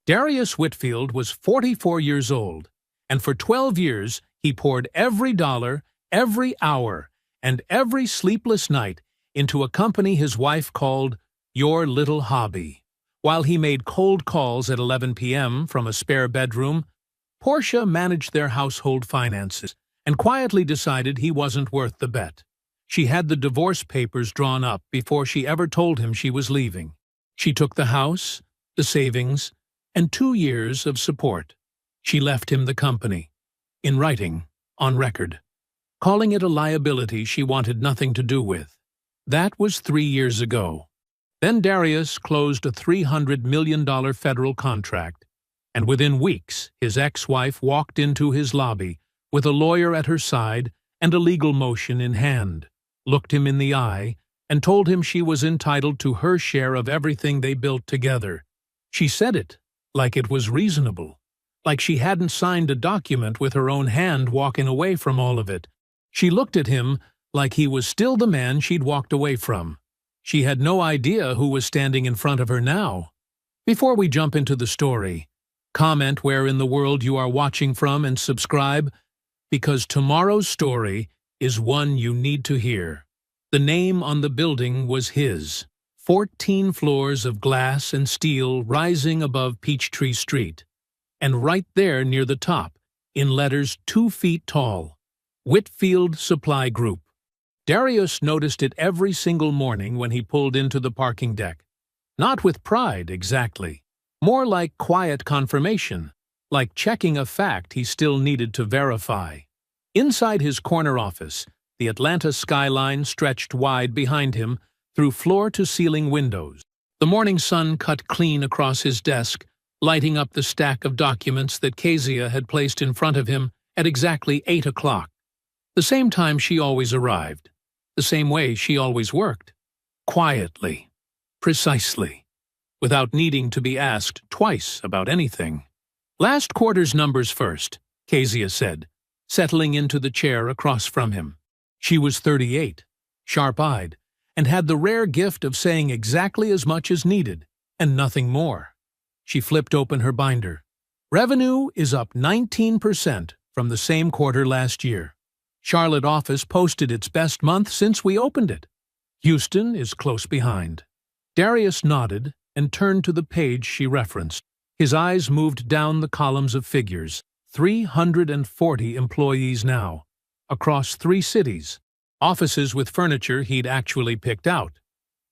Darius Whitfield was 44 years old, and for 12 years he poured every dollar, every hour, and every sleepless night into a company his wife called Your Little Hobby. While he made cold calls at 11 p.m. from a spare bedroom, Portia managed their household finances and quietly decided he wasn't worth the bet. She had the divorce papers drawn up before she ever told him she was leaving. She took the house, the savings, and 2 years of support. She left him the company, in writing, on record, calling it a liability she wanted nothing to do with. That was 3 years ago. Then Darius closed a $300 million federal contract, and within weeks his ex-wife walked into his lobby with a lawyer at her side and a legal motion in hand, looked him in the eye, and told him she was entitled to her share of everything they built together. She said it like it was reasonable, like she hadn't signed a document with her own hand walking away from all of it. She looked at him like he was still the man she'd walked away from. She had no idea who was standing in front of her now. Before we jump into the story, comment where in the world you are watching from and subscribe, because tomorrow's story is one you need to hear. The name on the building was his. 14 floors of glass and steel rising above Peachtree Street. And right there near the top, in letters 2 feet tall, Whitfield Supply Group. Darius noticed it every single morning when he pulled into the parking deck. Not with pride, exactly. More like quiet confirmation, like checking a fact he still needed to verify. Inside his corner office, the Atlanta skyline stretched wide behind him through floor-to-ceiling windows. The morning sun cut clean across his desk, lighting up the stack of documents that Kezia had placed in front of him at exactly 8 o'clock. The same time she always arrived. The same way she always worked. Quietly. Precisely. Without needing to be asked twice about anything. "Last quarter's numbers first," Kezia said, settling into the chair across from him. She was 38, sharp-eyed, and had the rare gift of saying exactly as much as needed, and nothing more. She flipped open her binder. Revenue is up 19% from the same quarter last year. Charlotte office posted its best month since we opened it. Houston is close behind. Darius nodded and turned to the page she referenced. His eyes moved down the columns of figures. 340 employees now, across 3 cities. Offices with furniture he'd actually picked out.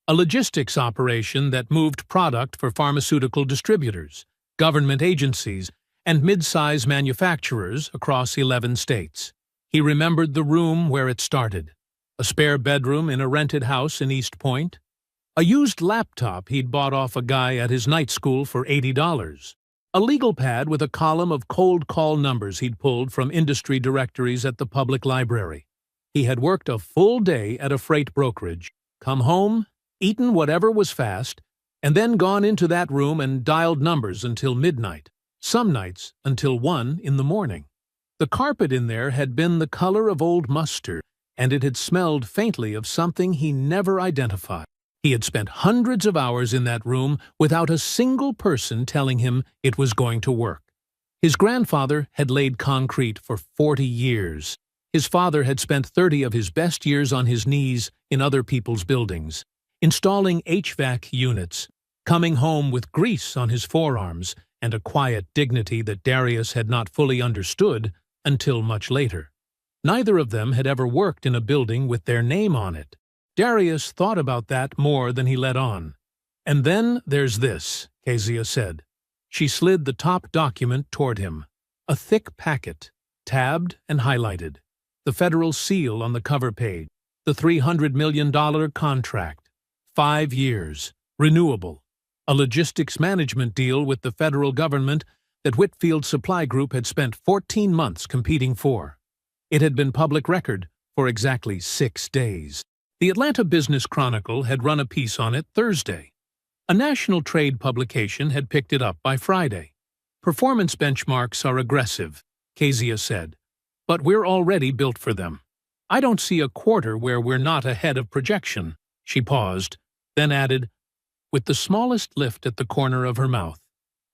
A logistics operation that moved product for pharmaceutical distributors, government agencies, and mid-size manufacturers across 11 states. He remembered the room where it started. A spare bedroom in a rented house in East Point. A used laptop he'd bought off a guy at his night school for $80. A legal pad with a column of cold call numbers he'd pulled from industry directories at the public library. He had worked a full day at a freight brokerage, come home, eaten whatever was fast, and then gone into that room and dialed numbers until midnight, some nights until 1 in the morning. The carpet in there had been the color of old mustard, and it had smelled faintly of something he never identified. He had spent hundreds of hours in that room without a single person telling him it was going to work. His grandfather had laid concrete for 40 years. His father had spent 30 of his best years on his knees in other people's buildings, installing HVAC units, coming home with grease on his forearms and a quiet dignity that Darius had not fully understood until much later. Neither of them had ever worked in a building with their name on it. Darius thought about that more than he let on. "And then there's this," Kezia said. She slid the top document toward him. A thick packet, tabbed and highlighted. The federal seal on the cover page. The $300 million contract. 5 years. Renewable. A logistics management deal with the federal government that Whitfield Supply Group had spent 14 months competing for. It had been public record for exactly 6 days. The Atlanta Business Chronicle had run a piece on it Thursday. A national trade publication had picked it up by Friday. "Performance benchmarks are aggressive," Kezia said, "but we're already built for them. I don't see a quarter where we're not ahead of projection." She paused, then added, with the smallest lift at the corner of her mouth,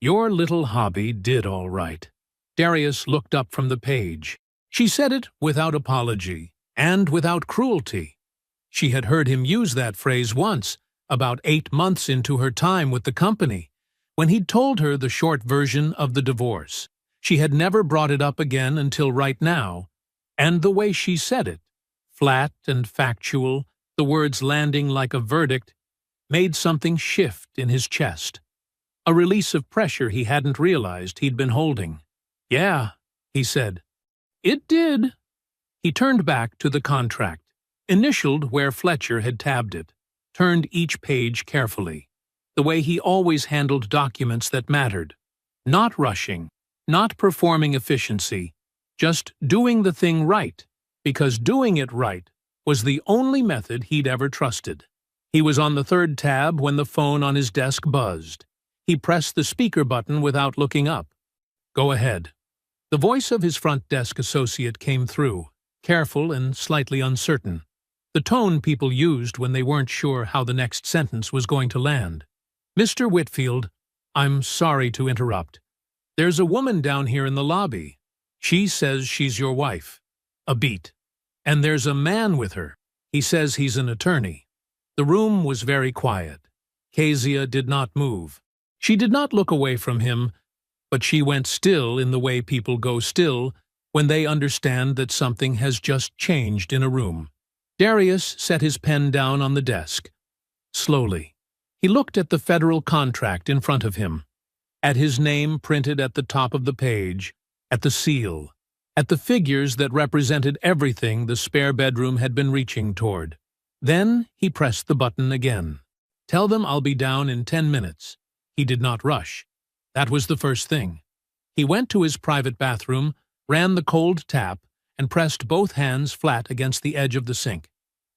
Your little hobby did all right. Darius looked up from the page. She said it without apology and without cruelty. She had heard him use that phrase once, about 8 months into her time with the company, when he'd told her the short version of the divorce. She had never brought it up again until right now, and the way she said it, flat and factual, the words landing like a verdict, made something shift in his chest. A release of pressure he hadn't realized he'd been holding. "Yeah," he said. "It did." He turned back to the contract, initialed where Fletcher had tabbed it, turned each page carefully, the way he always handled documents that mattered. Not rushing, not performing efficiency, just doing the thing right, because doing it right was the only method he'd ever trusted. He was on the third tab when the phone on his desk buzzed. He pressed the speaker button without looking up. "Go ahead." The voice of his front desk associate came through, careful and slightly uncertain, the tone people used when they weren't sure how the next sentence was going to land. "Mr. Whitfield, I'm sorry to interrupt. There's a woman down here in the lobby. She says she's your wife." A beat. "And there's a man with her. He says he's an attorney." The room was very quiet. Kezia did not move. She did not look away from him, but she went still in the way people go still when they understand that something has just changed in a room. Darius set his pen down on the desk. Slowly, he looked at the federal contract in front of him, at his name printed at the top of the page, at the seal, at the figures that represented everything the spare bedroom had been reaching toward. Then he pressed the button again. "Tell them I'll be down in 10 minutes. He did not rush. That was the first thing. He went to his private bathroom, ran the cold tap, and pressed both hands flat against the edge of the sink.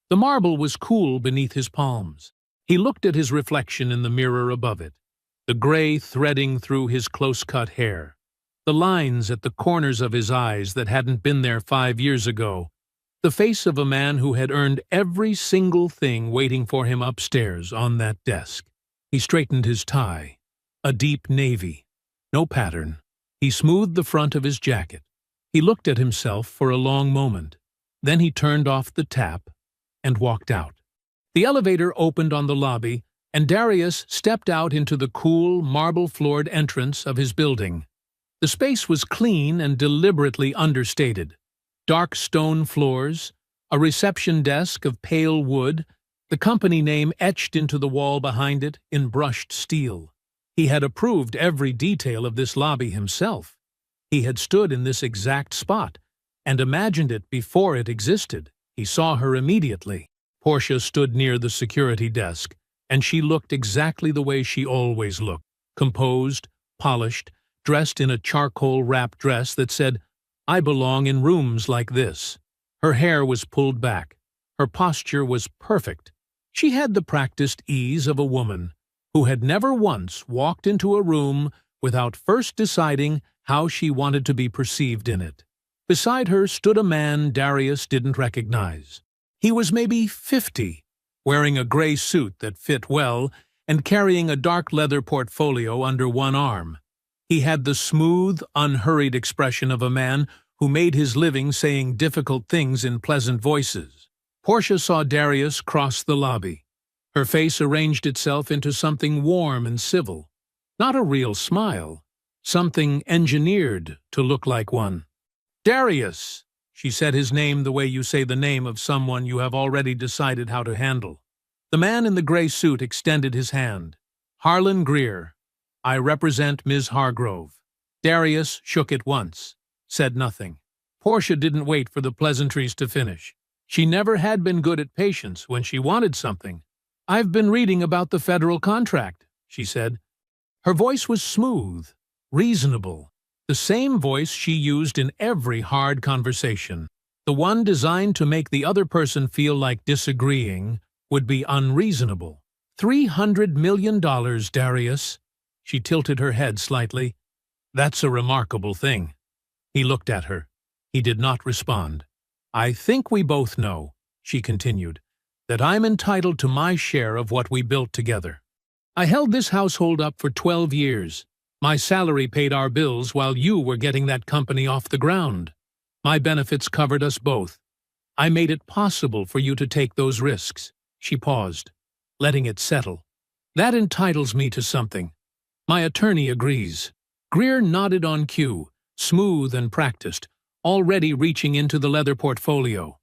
The marble was cool beneath his palms. He looked at his reflection in the mirror above it, the gray threading through his close-cut hair, the lines at the corners of his eyes that hadn't been there 5 years ago, the face of a man who had earned every single thing waiting for him upstairs on that desk. He straightened his tie, a deep navy, no pattern. He smoothed the front of his jacket. He looked at himself for a long moment. Then he turned off the tap and walked out. The elevator opened on the lobby, and Darius stepped out into the cool, marble-floored entrance of his building. The space was clean and deliberately understated. Dark stone floors, a reception desk of pale wood, the company name etched into the wall behind it in brushed steel. He had approved every detail of this lobby himself. He had stood in this exact spot and imagined it before it existed. He saw her immediately. Portia stood near the security desk, and she looked exactly the way she always looked, composed, polished, dressed in a charcoal-wrapped dress that said, "I belong in rooms like this." Her hair was pulled back. Her posture was perfect. She had the practiced ease of a woman who had never once walked into a room without first deciding how she wanted to be perceived in it. Beside her stood a man Darius didn't recognize. He was maybe 50, wearing a gray suit that fit well and carrying a dark leather portfolio under one arm. He had the smooth, unhurried expression of a man who made his living saying difficult things in pleasant voices. Portia saw Darius cross the lobby. Her face arranged itself into something warm and civil. Not a real smile. Something engineered to look like one. "Darius!" She said his name the way you say the name of someone you have already decided how to handle. The man in the gray suit extended his hand. "Harlan Greer. I represent Ms. Hargrove." Darius shook it once, said nothing. Portia didn't wait for the pleasantries to finish. She never had been good at patience when she wanted something. "I've been reading about the federal contract," she said. Her voice was smooth, reasonable, the same voice she used in every hard conversation, the one designed to make the other person feel like disagreeing would be unreasonable. $300 million, Darius. She tilted her head slightly. "That's a remarkable thing." He looked at her. He did not respond. "I think we both know," she continued, "that I'm entitled to my share of what we built together. I held this household up for 12 years. My salary paid our bills while you were getting that company off the ground. My benefits covered us both. I made it possible for you to take those risks." She paused, letting it settle. "That entitles me to something. My attorney agrees." Greer nodded on cue, smooth and practiced, already reaching into the leather portfolio.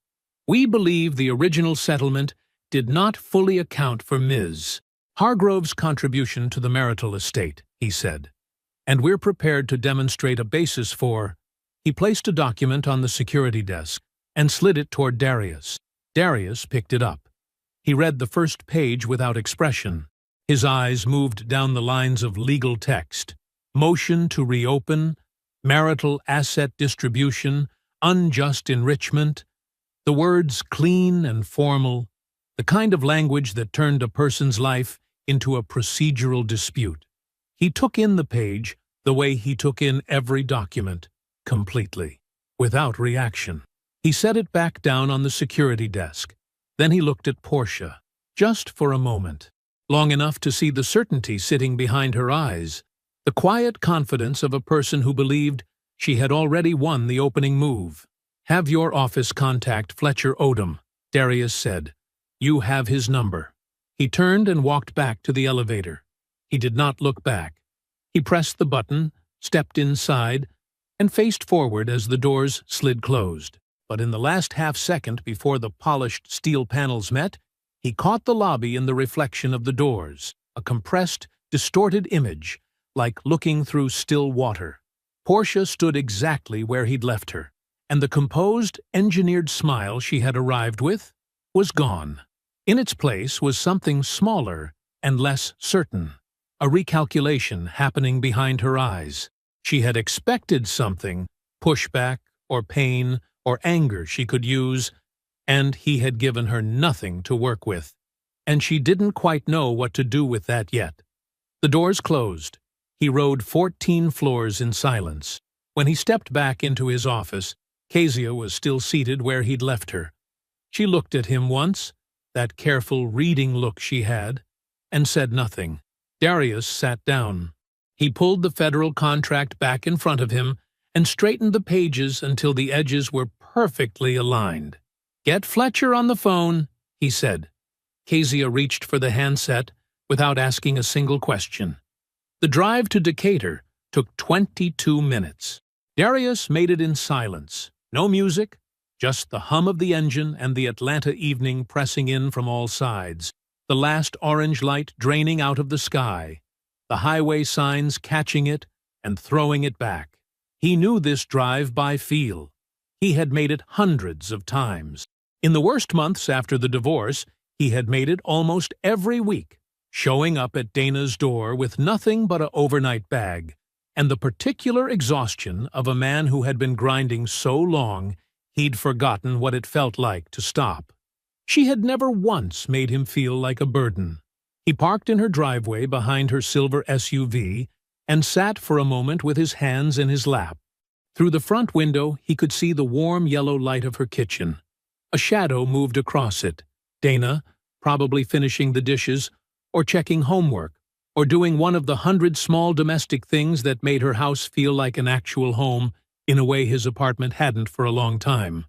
"We believe the original settlement did not fully account for Ms. Hargrove's contribution to the marital estate," he said, "and we're prepared to demonstrate a basis for—" He placed a document on the security desk and slid it toward Darius. Darius picked it up. He read the first page without expression. His eyes moved down the lines of legal text. Motion to reopen, marital asset distribution, unjust enrichment. The words clean and formal, the kind of language that turned a person's life into a procedural dispute. He took in the page the way he took in every document, completely, without reaction. He set it back down on the security desk. Then he looked at Portia, just for a moment, long enough to see the certainty sitting behind her eyes, the quiet confidence of a person who believed she had already won the opening move. "Have your office contact Fletcher Odom," Darius said. "You have his number." He turned and walked back to the elevator. He did not look back. He pressed the button, stepped inside, and faced forward as the doors slid closed. But in the last half-second before the polished steel panels met, he caught the lobby in the reflection of the doors, a compressed, distorted image, like looking through still water. Portia stood exactly where he'd left her, and the composed, engineered smile she had arrived with was gone. In its place was something smaller and less certain, a recalculation happening behind her eyes. She had expected something, pushback or pain or anger she could use, and he had given her nothing to work with, and she didn't quite know what to do with that yet. The doors closed. He rode 14 floors in silence. When he stepped back into his office, Kezia was still seated where he'd left her. She looked at him once, that careful reading look she had, and said nothing. Darius sat down. He pulled the federal contract back in front of him and straightened the pages until the edges were perfectly aligned. "Get Fletcher on the phone," he said. Kezia reached for the handset without asking a single question. The drive to Decatur took 22 minutes. Darius made it in silence. No music, just the hum of the engine and the Atlanta evening pressing in from all sides, the last orange light draining out of the sky, the highway signs catching it and throwing it back. He knew this drive by feel. He had made it hundreds of times. In the worst months after the divorce, he had made it almost every week, showing up at Dana's door with nothing but an overnight bag, and the particular exhaustion of a man who had been grinding so long he'd forgotten what it felt like to stop. She had never once made him feel like a burden. He parked in her driveway behind her silver SUV and sat for a moment with his hands in his lap. Through the front window he could see the warm yellow light of her kitchen. A shadow moved across it. Dana, probably finishing the dishes, or checking homework, or doing one of the 100 small domestic things that made her house feel like an actual home in a way his apartment hadn't for a long time.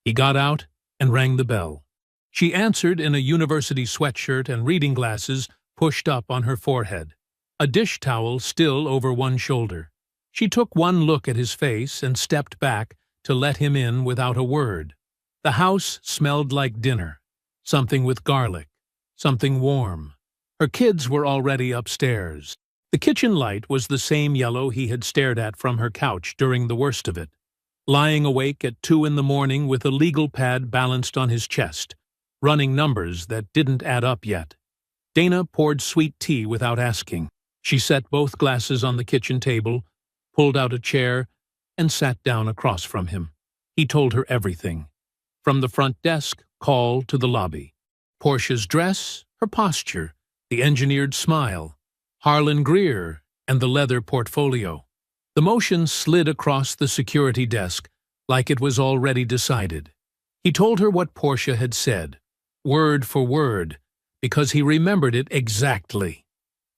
He got out and rang the bell. She answered in a university sweatshirt and reading glasses pushed up on her forehead, a dish towel still over one shoulder. She took one look at his face and stepped back to let him in without a word. The house smelled like dinner, something with garlic, something warm. Her kids were already upstairs. The kitchen light was the same yellow he had stared at from her couch during the worst of it. Lying awake at 2 a.m. with a legal pad balanced on his chest, running numbers that didn't add up yet. Dana poured sweet tea without asking. She set both glasses on the kitchen table, pulled out a chair, and sat down across from him. He told her everything. From the front desk call to the lobby. Portia's dress, her posture, the engineered smile, Harlan Greer, and the leather portfolio. The motion slid across the security desk like it was already decided. He told her what Portia had said, word for word, because he remembered it exactly.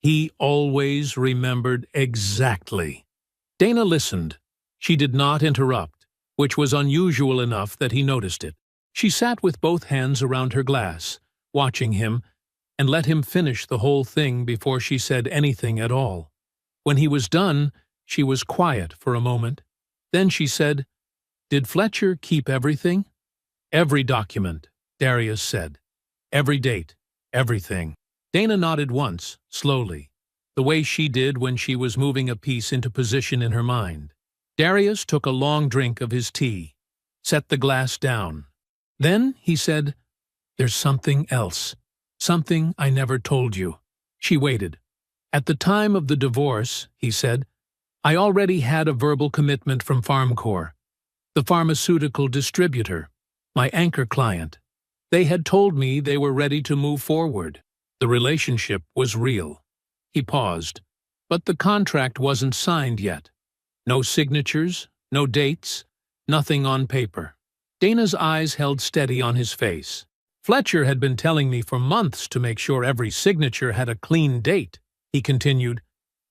He always remembered exactly. Dana listened. She did not interrupt, which was unusual enough that he noticed it. She sat with both hands around her glass, watching him, and let him finish the whole thing before she said anything at all. When he was done, she was quiet for a moment. Then she said, "Did Fletcher keep everything?" "Every document," Darius said. "Every date, everything." Dana nodded once, slowly, the way she did when she was moving a piece into position in her mind. Darius took a long drink of his tea, set the glass down. Then he said, "There's something else. Something I never told you." She waited. "At the time of the divorce," he said, "I already had a verbal commitment from FarmCorp, the pharmaceutical distributor, my anchor client. They had told me they were ready to move forward. The relationship was real." He paused, but the contract wasn't signed yet. No signatures, no dates, nothing on paper. Dana's eyes held steady on his face. "Fletcher had been telling me for months to make sure every signature had a clean date," he continued.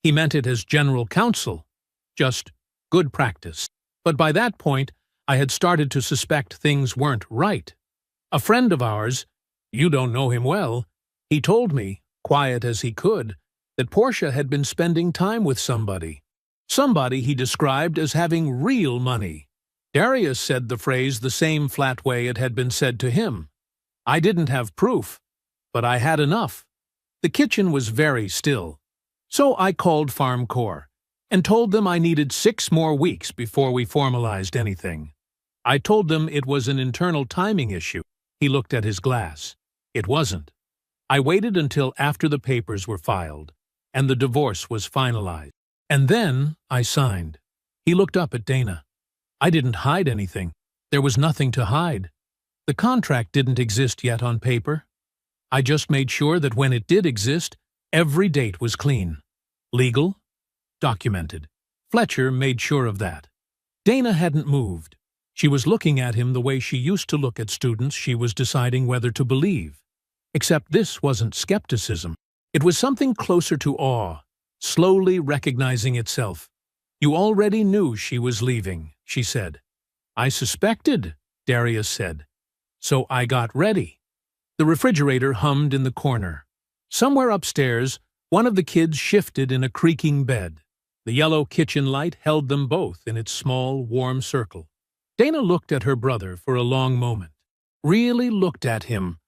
"He meant it as general counsel, just good practice. But by that point, I had started to suspect things weren't right. A friend of ours, you don't know him well, he told me, quiet as he could, that Portia had been spending time with somebody. Somebody he described as having real money. Darius said the phrase the same flat way it had been said to him. I didn't have proof, but I had enough. The kitchen was very still. So I called FarmCorp and told them I needed 6 more weeks before we formalized anything. I told them it was an internal timing issue." He looked at his glass. "It wasn't. I waited until after the papers were filed and the divorce was finalized. And then I signed." He looked up at Dana. "I didn't hide anything. There was nothing to hide. The contract didn't exist yet on paper. I just made sure that when it did exist, every date was clean. Legal, documented. Fletcher made sure of that." Dana hadn't moved. She was looking at him the way she used to look at students she was deciding whether to believe. Except this wasn't skepticism. It was something closer to awe, slowly recognizing itself. "You already knew she was leaving," she said. "I suspected," Darius said. "So I got ready." The refrigerator hummed in the corner. Somewhere upstairs, one of the kids shifted in a creaking bed. The yellow kitchen light held them both in its small, warm circle. Dana looked at her brother for a long moment. Really looked at him.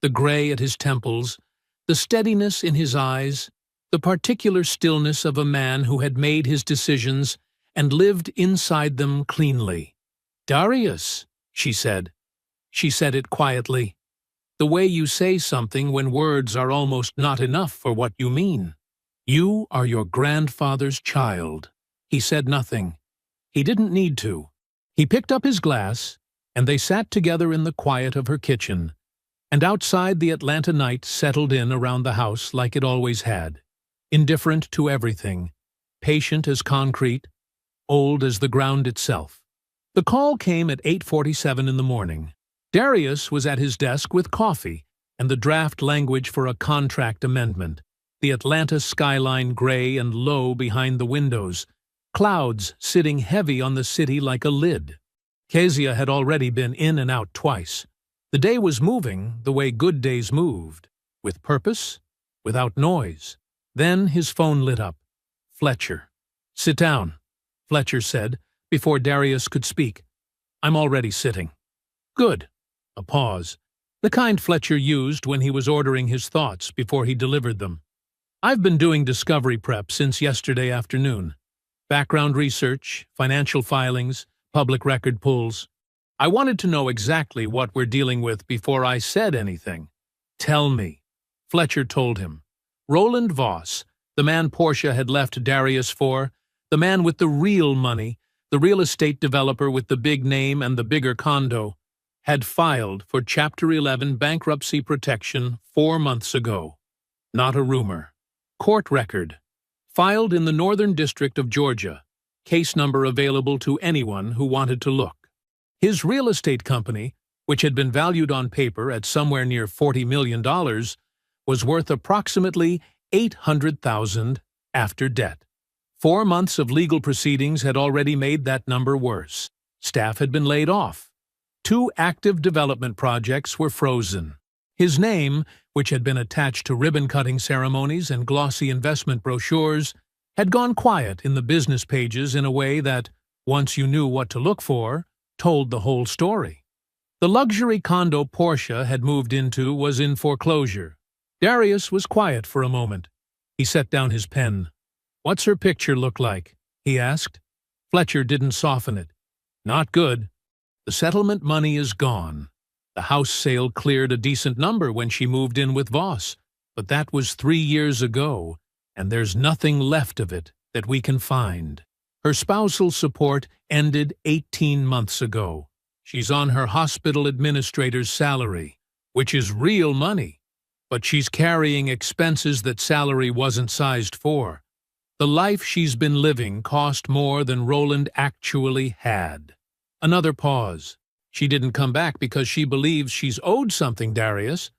The gray at his temples, the steadiness in his eyes, the particular stillness of a man who had made his decisions and lived inside them cleanly. "Darius," she said. She said it quietly. "The way you say something when words are almost not enough for what you mean. You are your grandfather's child." He said nothing. He didn't need to. He picked up his glass, and they sat together in the quiet of her kitchen, and outside the Atlanta night settled in around the house like it always had, indifferent to everything, patient as concrete, old as the ground itself. The call came at 8:47 in the morning. Darius was at his desk with coffee and the draft language for a contract amendment, the Atlanta skyline gray and low behind the windows, clouds sitting heavy on the city like a lid. Kezia had already been in and out twice. The day was moving the way good days moved, with purpose, without noise. Then his phone lit up. Fletcher. "Sit down," Fletcher said, before Darius could speak. "I'm already sitting." "Good." A pause, the kind Fletcher used when he was ordering his thoughts before he delivered them. "I've been doing discovery prep since yesterday afternoon. Background research, financial filings, public record pulls. I wanted to know exactly what we're dealing with before I said anything." "Tell me," Fletcher told him. Roland Voss, the man Portia had left Darius for, the man with the real money, the real estate developer with the big name and the bigger condo, had filed for Chapter 11 bankruptcy protection 4 months ago. Not a rumor. Court record. Filed in the Northern District of Georgia. Case number available to anyone who wanted to look. His real estate company, which had been valued on paper at somewhere near $40 million, was worth approximately $800,000 after debt. 4 months of legal proceedings had already made that number worse. Staff had been laid off. 2 active development projects were frozen. His name, which had been attached to ribbon-cutting ceremonies and glossy investment brochures, had gone quiet in the business pages in a way that, once you knew what to look for, told the whole story. The luxury condo Portia had moved into was in foreclosure. Darius was quiet for a moment. He set down his pen. "What's her picture look like?" he asked. Fletcher didn't soften it. "Not good. The settlement money is gone. The house sale cleared a decent number when she moved in with Voss, but that was 3 years ago, and there's nothing left of it that we can find. Her spousal support ended 18 months ago. She's on her hospital administrator's salary, which is real money, but she's carrying expenses that salary wasn't sized for. The life she's been living cost more than Roland actually had." Another pause. "She didn't come back because she believes she's owed something, Darius.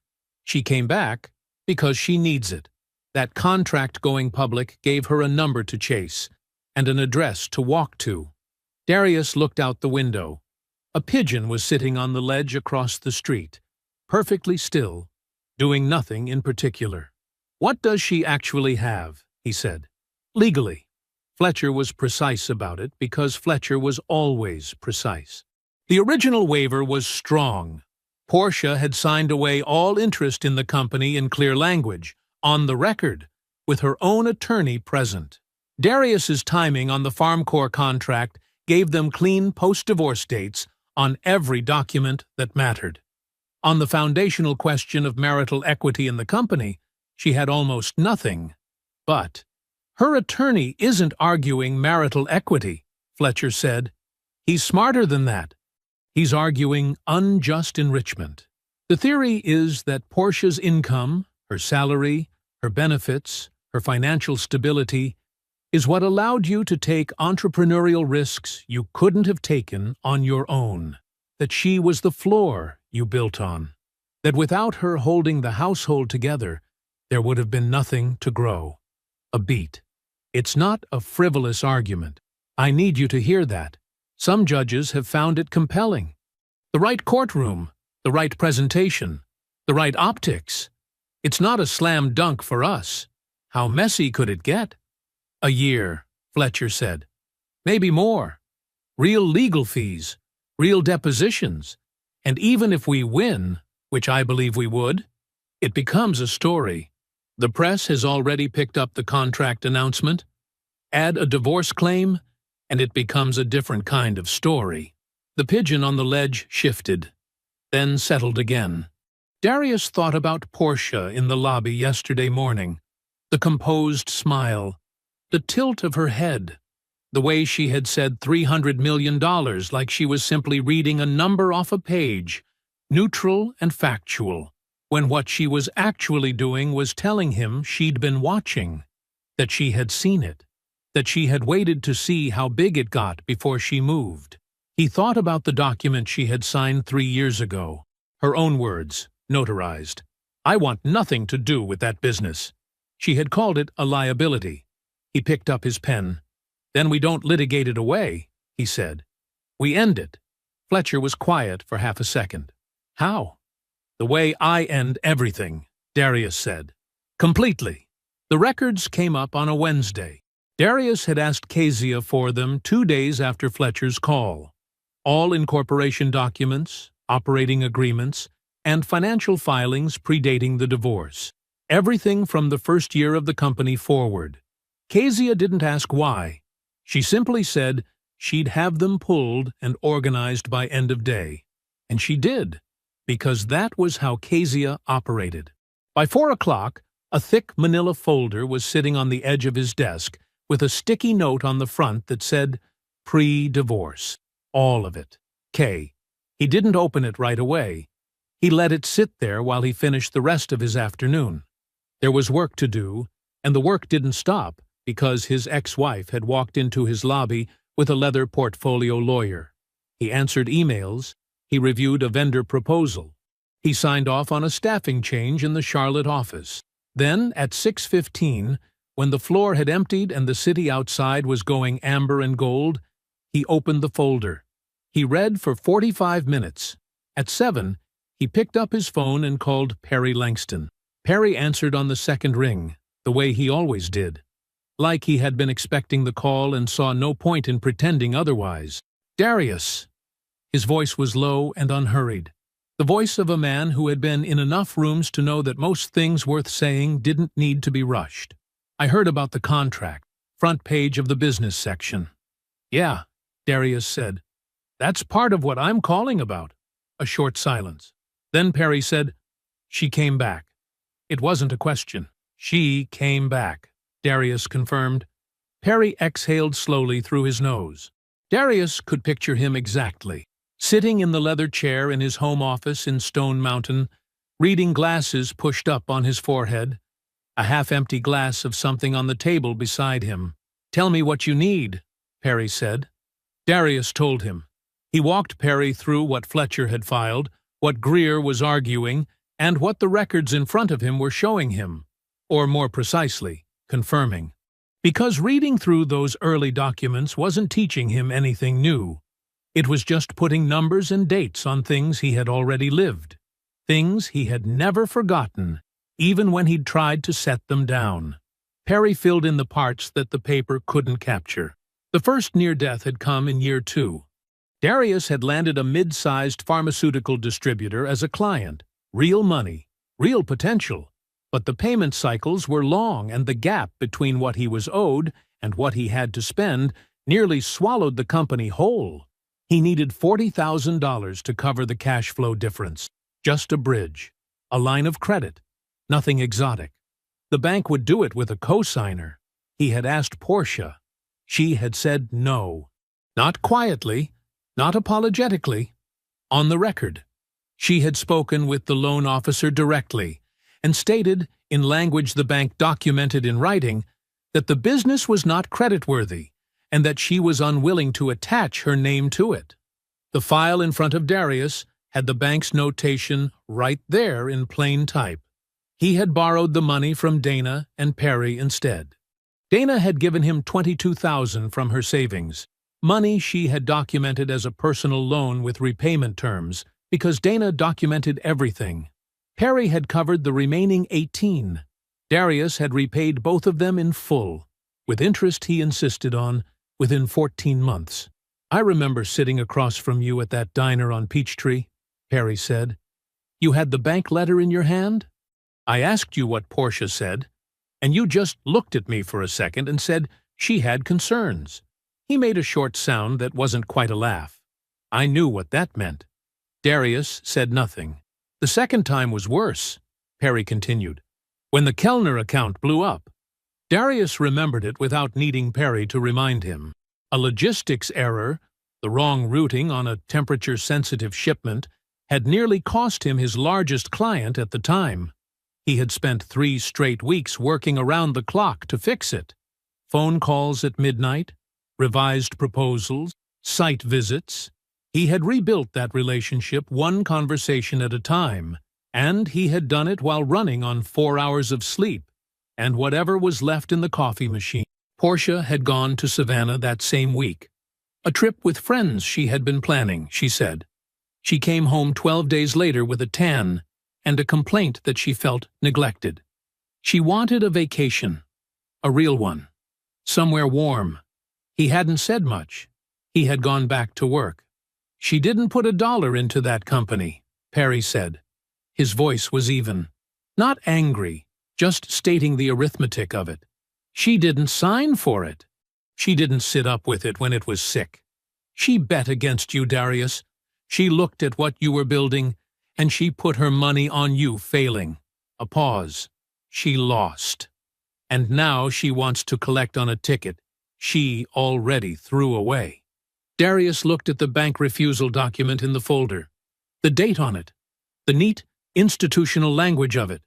She came back because she needs it. That contract going public gave her a number to chase and an address to walk to." Darius looked out the window. A pigeon was sitting on the ledge across the street, perfectly still, doing nothing in particular. "What does she actually have?" he said. "Legally." Fletcher was precise about it because Fletcher was always precise. The original waiver was strong. Portia had signed away all interest in the company in clear language, on the record, with her own attorney present. Darius's timing on the FarmCorp contract gave them clean post-divorce dates on every document that mattered. On the foundational question of marital equity in the company, she had almost nothing. But her attorney isn't arguing marital equity, Fletcher said. He's smarter than that. He's arguing unjust enrichment. The theory is that Portia's income, her salary, her benefits, her financial stability, is what allowed you to take entrepreneurial risks you couldn't have taken on your own. That she was the floor you built on. That without her holding the household together, there would have been nothing to grow. A beat. It's not a frivolous argument. I need you to hear that. Some judges have found it compelling. The right courtroom, the right presentation, the right optics. It's not a slam dunk for us. How messy could it get? "A year," Fletcher said. "Maybe more. Real legal fees, real depositions, and even if we win, which I believe we would, it becomes a story. The press has already picked up the contract announcement. Add a divorce claim, and it becomes a different kind of story." The pigeon on the ledge shifted, then settled again. Darius thought about Portia in the lobby yesterday morning. The composed smile, the tilt of her head, the way she had said $300 million like she was simply reading a number off a page, neutral and factual, when what she was actually doing was telling him she'd been watching, that she had seen it, that she had waited to see how big it got before she moved. He thought about the document she had signed 3 years ago. Her own words, notarized. "I want nothing to do with that business." She had called it a liability. He picked up his pen. "Then we don't litigate it away," he said. "We end it." Fletcher was quiet for half a second. "How?" "The way I end everything," Darius said. "Completely." The records came up on a Wednesday. Darius had asked Kezia for them 2 days after Fletcher's call. All incorporation documents, operating agreements, and financial filings predating the divorce. Everything from the first year of the company forward. Kezia didn't ask why. She simply said she'd have them pulled and organized by end of day. And she did, because that was how Kezia operated. By 4 o'clock, a thick manila folder was sitting on the edge of his desk with a sticky note on the front that said, "Pre-divorce." All of it. K. He didn't open it right away. He let it sit there while he finished the rest of his afternoon. There was work to do, and the work didn't stop because his ex-wife had walked into his lobby with a leather portfolio lawyer. He answered emails. He reviewed a vendor proposal. He signed off on a staffing change in the Charlotte office. Then, at 6:15, when the floor had emptied and the city outside was going amber and gold, he opened the folder. He read for 45 minutes. At 7, he picked up his phone and called Perry Langston. Perry answered on the second ring, the way he always did, like he had been expecting the call and saw no point in pretending otherwise. "Darius." His voice was low and unhurried, the voice of a man who had been in enough rooms to know that most things worth saying didn't need to be rushed. "I heard about the contract, front page of the business section." "Yeah," Darius said. "That's part of what I'm calling about." A short silence. Then Perry said, "She came back." It wasn't a question. "She came back," Darius confirmed. Perry exhaled slowly through his nose. Darius could picture him exactly, sitting in the leather chair in his home office in Stone Mountain, reading glasses pushed up on his forehead, a half-empty glass of something on the table beside him. "Tell me what you need," Perry said. Darius told him. He walked Perry through what Fletcher had filed, what Greer was arguing, and what the records in front of him were showing him, or more precisely, confirming. Because reading through those early documents wasn't teaching him anything new. It was just putting numbers and dates on things he had already lived, things he had never forgotten, even when he'd tried to set them down. Perry filled in the parts that the paper couldn't capture. The first near-death had come in year 2. Darius had landed a mid-sized pharmaceutical distributor as a client. Real money, real potential, but the payment cycles were long and the gap between what he was owed and what he had to spend nearly swallowed the company whole. He needed $40,000 to cover the cash flow difference. Just a bridge, a line of credit, nothing exotic. The bank would do it with a co-signer. He had asked Portia. She had said no. Not quietly, not apologetically. On the record. She had spoken with the loan officer directly and stated, in language the bank documented in writing, that the business was not creditworthy and that she was unwilling to attach her name to it. The file in front of Darius had the bank's notation right there in plain type. He had borrowed the money from Dana and Perry instead. Dana had given him $22,000 from her savings, money she had documented as a personal loan with repayment terms, because Dana documented everything. Perry had covered the remaining 18. Darius had repaid both of them in full, with interest he insisted on, within 14 months. "I remember sitting across from you at that diner on Peachtree," Perry said. "You had the bank letter in your hand? I asked you what Portia said, and you just looked at me for a second and said she had concerns." He made a short sound that wasn't quite a laugh. I knew what that meant. Darius said nothing. "The second time was worse," Perry continued, "when the Kellner account blew up." Darius remembered it without needing Perry to remind him. A logistics error, the wrong routing on a temperature-sensitive shipment, had nearly cost him his largest client at the time. He had spent 3 straight weeks working around the clock to fix it. Phone calls at midnight, revised proposals, site visits. He had rebuilt that relationship one conversation at a time, and he had done it while running on 4 hours of sleep and whatever was left in the coffee machine. Portia had gone to Savannah that same week. A trip with friends she had been planning, she said. She came home 12 days later with a tan and a complaint that she felt neglected. She wanted a vacation, a real one, somewhere warm. He hadn't said much. He had gone back to work. "She didn't put $1 into that company," Perry said. His voice was even. Not angry, just stating the arithmetic of it. "She didn't sign for it. She didn't sit up with it when it was sick. She bet against you, Darius. She looked at what you were building, and she put her money on you failing." A pause. "She lost. And now she wants to collect on a ticket she already threw away." Darius looked at the bank refusal document in the folder. The date on it. The neat, institutional language of it.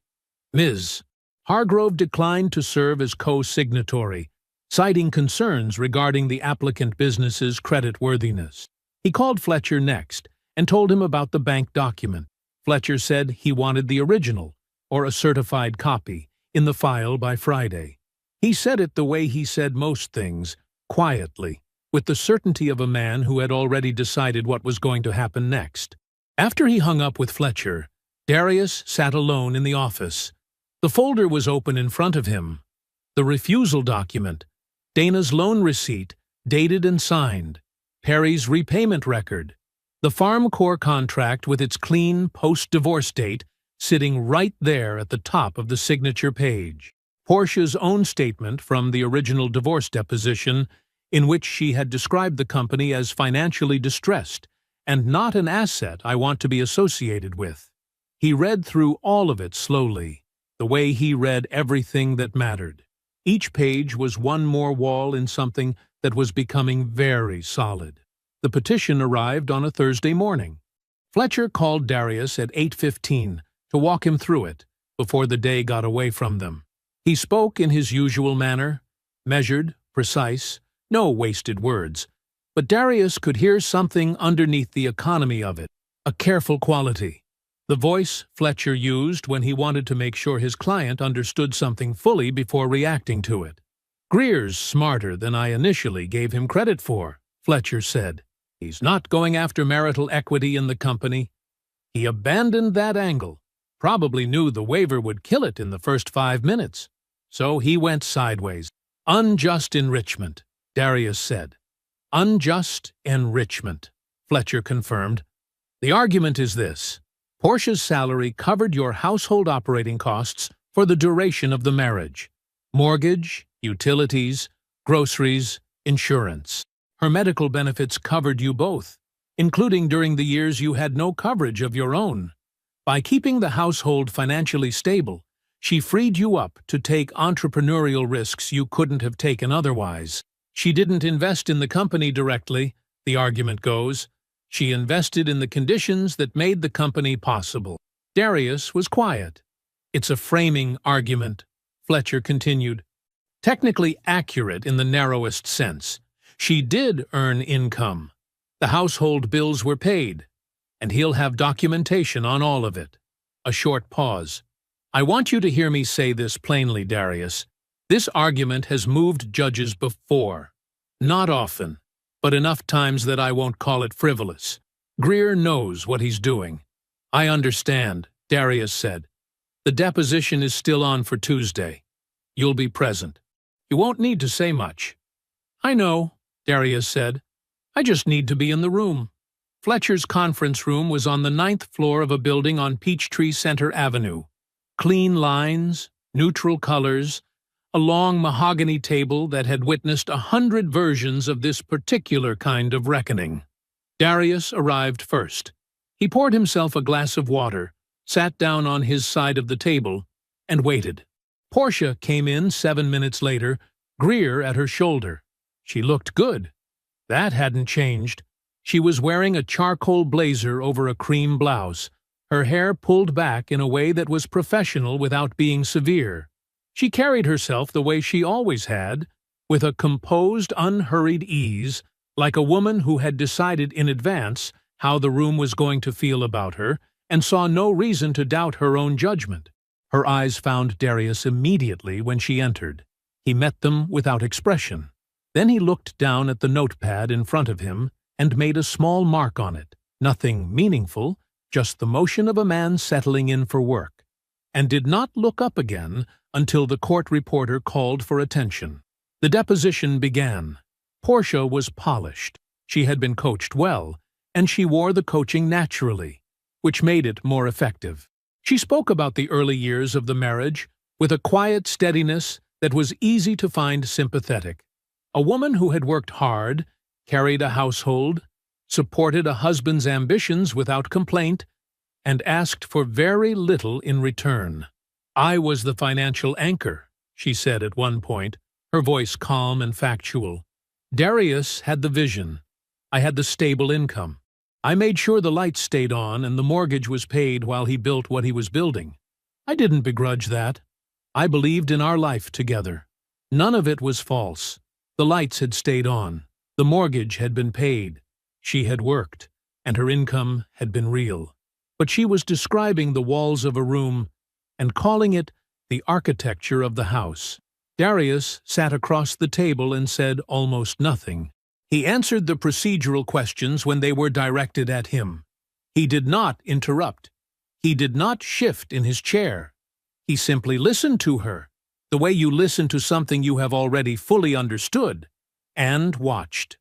Ms. Hargrove declined to serve as co-signatory, citing concerns regarding the applicant business's creditworthiness. He called Fletcher next and told him about the bank document. Fletcher said he wanted the original, or a certified copy, in the file by Friday. He said it the way he said most things, quietly, with the certainty of a man who had already decided what was going to happen next. After he hung up with Fletcher, Darius sat alone in the office. The folder was open in front of him. The refusal document, Dana's loan receipt, dated and signed, Perry's repayment record, the Farm Corps contract with its clean post-divorce date sitting right there at the top of the signature page. Portia's own statement from the original divorce deposition, in which she had described the company as financially distressed and not an asset I want to be associated with. He read through all of it slowly, the way he read everything that mattered. Each page was one more wall in something that was becoming very solid. The petition arrived on a Thursday morning. Fletcher called Darius at 8:15 to walk him through it before the day got away from them. He spoke in his usual manner, measured, precise, no wasted words, but Darius could hear something underneath the economy of it, a careful quality. The voice Fletcher used when he wanted to make sure his client understood something fully before reacting to it. "Greer's smarter than I initially gave him credit for," Fletcher said. "He's not going after marital equity in the company. He abandoned that angle, probably knew the waiver would kill it in the first 5 minutes. So he went sideways. Unjust enrichment," Darius said. "Unjust enrichment," Fletcher confirmed. "The argument is this. Portia's salary covered your household operating costs for the duration of the marriage. Mortgage, utilities, groceries, insurance. Her medical benefits covered you both, including during the years you had no coverage of your own. By keeping the household financially stable, she freed you up to take entrepreneurial risks you couldn't have taken otherwise. She didn't invest in the company directly, the argument goes. She invested in the conditions that made the company possible." Darius was quiet. "It's a framing argument," Fletcher continued. "Technically accurate in the narrowest sense. She did earn income. The household bills were paid, and he'll have documentation on all of it." A short pause. "I want you to hear me say this plainly, Darius. This argument has moved judges before. Not often, but enough times that I won't call it frivolous. Greer knows what he's doing." "I understand," Darius said. "The deposition is still on for Tuesday. You'll be present. You won't need to say much." "I know," Darius said. "I just need to be in the room." Fletcher's conference room was on the 9th floor of a building on Peachtree Center Avenue. Clean lines, neutral colors, a long mahogany table that had witnessed 100 versions of this particular kind of reckoning. Darius arrived first. He poured himself a glass of water, sat down on his side of the table, and waited. Portia came in 7 minutes later, Greer at her shoulder. She looked good. That hadn't changed. She was wearing a charcoal blazer over a cream blouse, her hair pulled back in a way that was professional without being severe. She carried herself the way she always had, with a composed, unhurried ease, like a woman who had decided in advance how the room was going to feel about her and saw no reason to doubt her own judgment. Her eyes found Darius immediately when she entered. He met them without expression. Then he looked down at the notepad in front of him and made a small mark on it. Nothing meaningful, just the motion of a man settling in for work, and did not look up again until the court reporter called for attention. The deposition began. Portia was polished. She had been coached well, and she wore the coaching naturally, which made it more effective. She spoke about the early years of the marriage with a quiet steadiness that was easy to find sympathetic. A woman who had worked hard, carried a household, supported a husband's ambitions without complaint, and asked for very little in return. "I was the financial anchor," she said at one point, her voice calm and factual. "Darius had the vision. I had the stable income. I made sure the lights stayed on and the mortgage was paid while he built what he was building. I didn't begrudge that. I believed in our life together. None of it was false. The lights had stayed on. The mortgage had been paid. She had worked, and her income had been real. But she was describing the walls of a room and calling it the architecture of the house. Darius sat across the table and said almost nothing. He answered the procedural questions when they were directed at him. He did not interrupt. He did not shift in his chair. He simply listened to her, the way you listen to something you have already fully understood, and watched.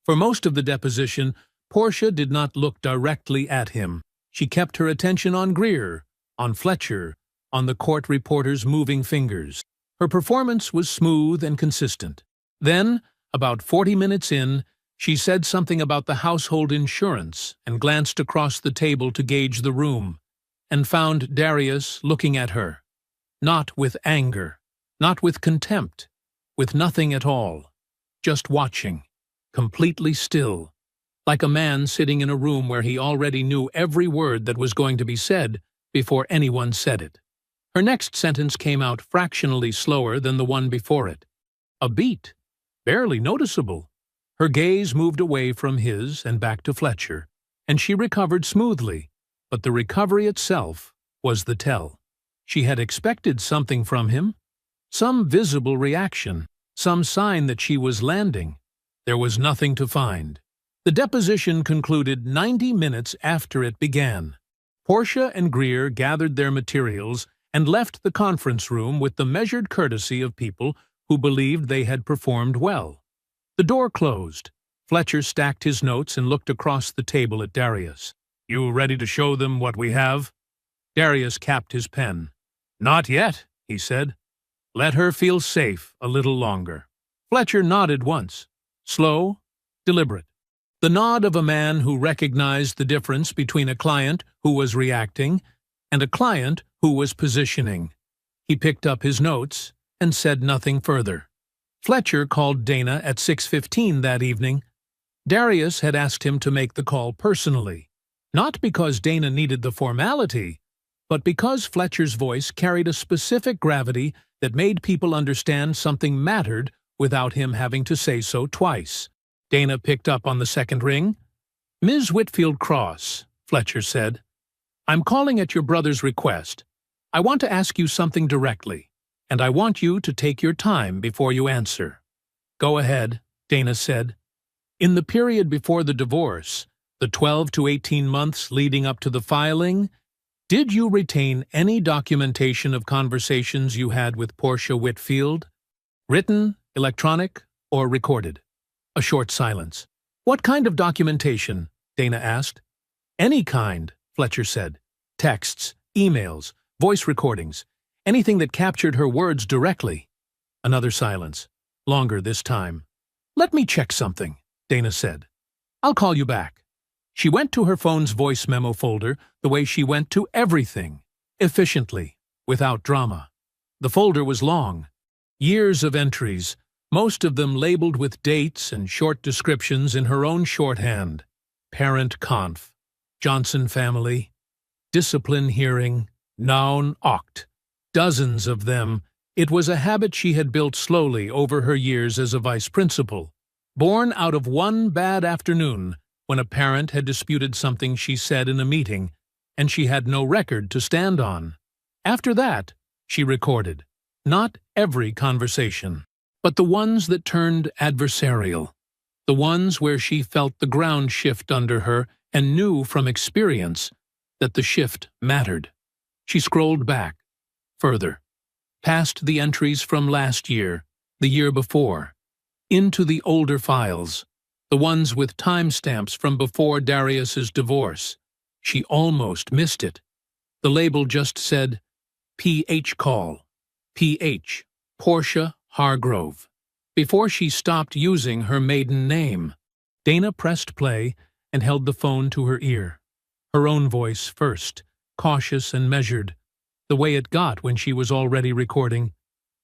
For most of the deposition, Portia did not look directly at him. She kept her attention on Greer, on Fletcher, on the court reporter's moving fingers. Her performance was smooth and consistent. Then, about 40 minutes in, she said something about the household insurance and glanced across the table to gauge the room, and found Darius looking at her. Not with anger, not with contempt, with nothing at all. Just watching, completely still, like a man sitting in a room where he already knew every word that was going to be said before anyone said it. Her next sentence came out fractionally slower than the one before it. A beat, barely noticeable. Her gaze moved away from his and back to Fletcher, and she recovered smoothly, but the recovery itself was the tell. She had expected something from him, some visible reaction, some sign that she was landing. There was nothing to find. The deposition concluded 90 minutes after it began. Portia and Greer gathered their materials and left the conference room with the measured courtesy of people who believed they had performed well. The door closed. Fletcher stacked his notes and looked across the table at Darius. "You ready to show them what we have?" Darius capped his pen. "Not yet," he said. "Let her feel safe a little longer." Fletcher nodded once, slow, deliberate. The nod of a man who recognized the difference between a client who was reacting and a client who was positioning. He picked up his notes and said nothing further. Fletcher called Dana at 6:15 that evening. Darius had asked him to make the call personally, not because Dana needed the formality, but because Fletcher's voice carried a specific gravity that made people understand something mattered without him having to say so twice. Dana picked up on the second ring. "Ms. Whitfield Cross," Fletcher said, "I'm calling at your brother's request. I want to ask you something directly, and I want you to take your time before you answer." "Go ahead," Dana said. "In the period before the divorce, the 12 to 18 months leading up to the filing, did you retain any documentation of conversations you had with Portia Whitfield? Written, electronic, or recorded?" A short silence. "What kind of documentation?" Dana asked. "Any kind," Fletcher said. "Texts, emails, voice recordings, anything that captured her words directly." Another silence, longer this time. "Let me check something," Dana said. "I'll call you back." She went to her phone's voice memo folder the way she went to everything, efficiently, without drama. The folder was long. Years of entries, most of them labeled with dates and short descriptions in her own shorthand. Parent conf, Johnson family, discipline hearing, noun oct. Dozens of them. It was a habit she had built slowly over her years as a vice principal, born out of one bad afternoon when a parent had disputed something she said in a meeting, and she had no record to stand on. After that, she recorded. Not every conversation, but the ones that turned adversarial, the ones where she felt the ground shift under her and knew from experience that the shift mattered. She scrolled back, further, past the entries from last year, the year before, into the older files, the ones with timestamps from before Darius's divorce. She almost missed it. The label just said, PH call, PH, Portia Hargrove. Before she stopped using her maiden name, Dana pressed play and held the phone to her ear. Her own voice first, cautious and measured, the way it got when she was already recording.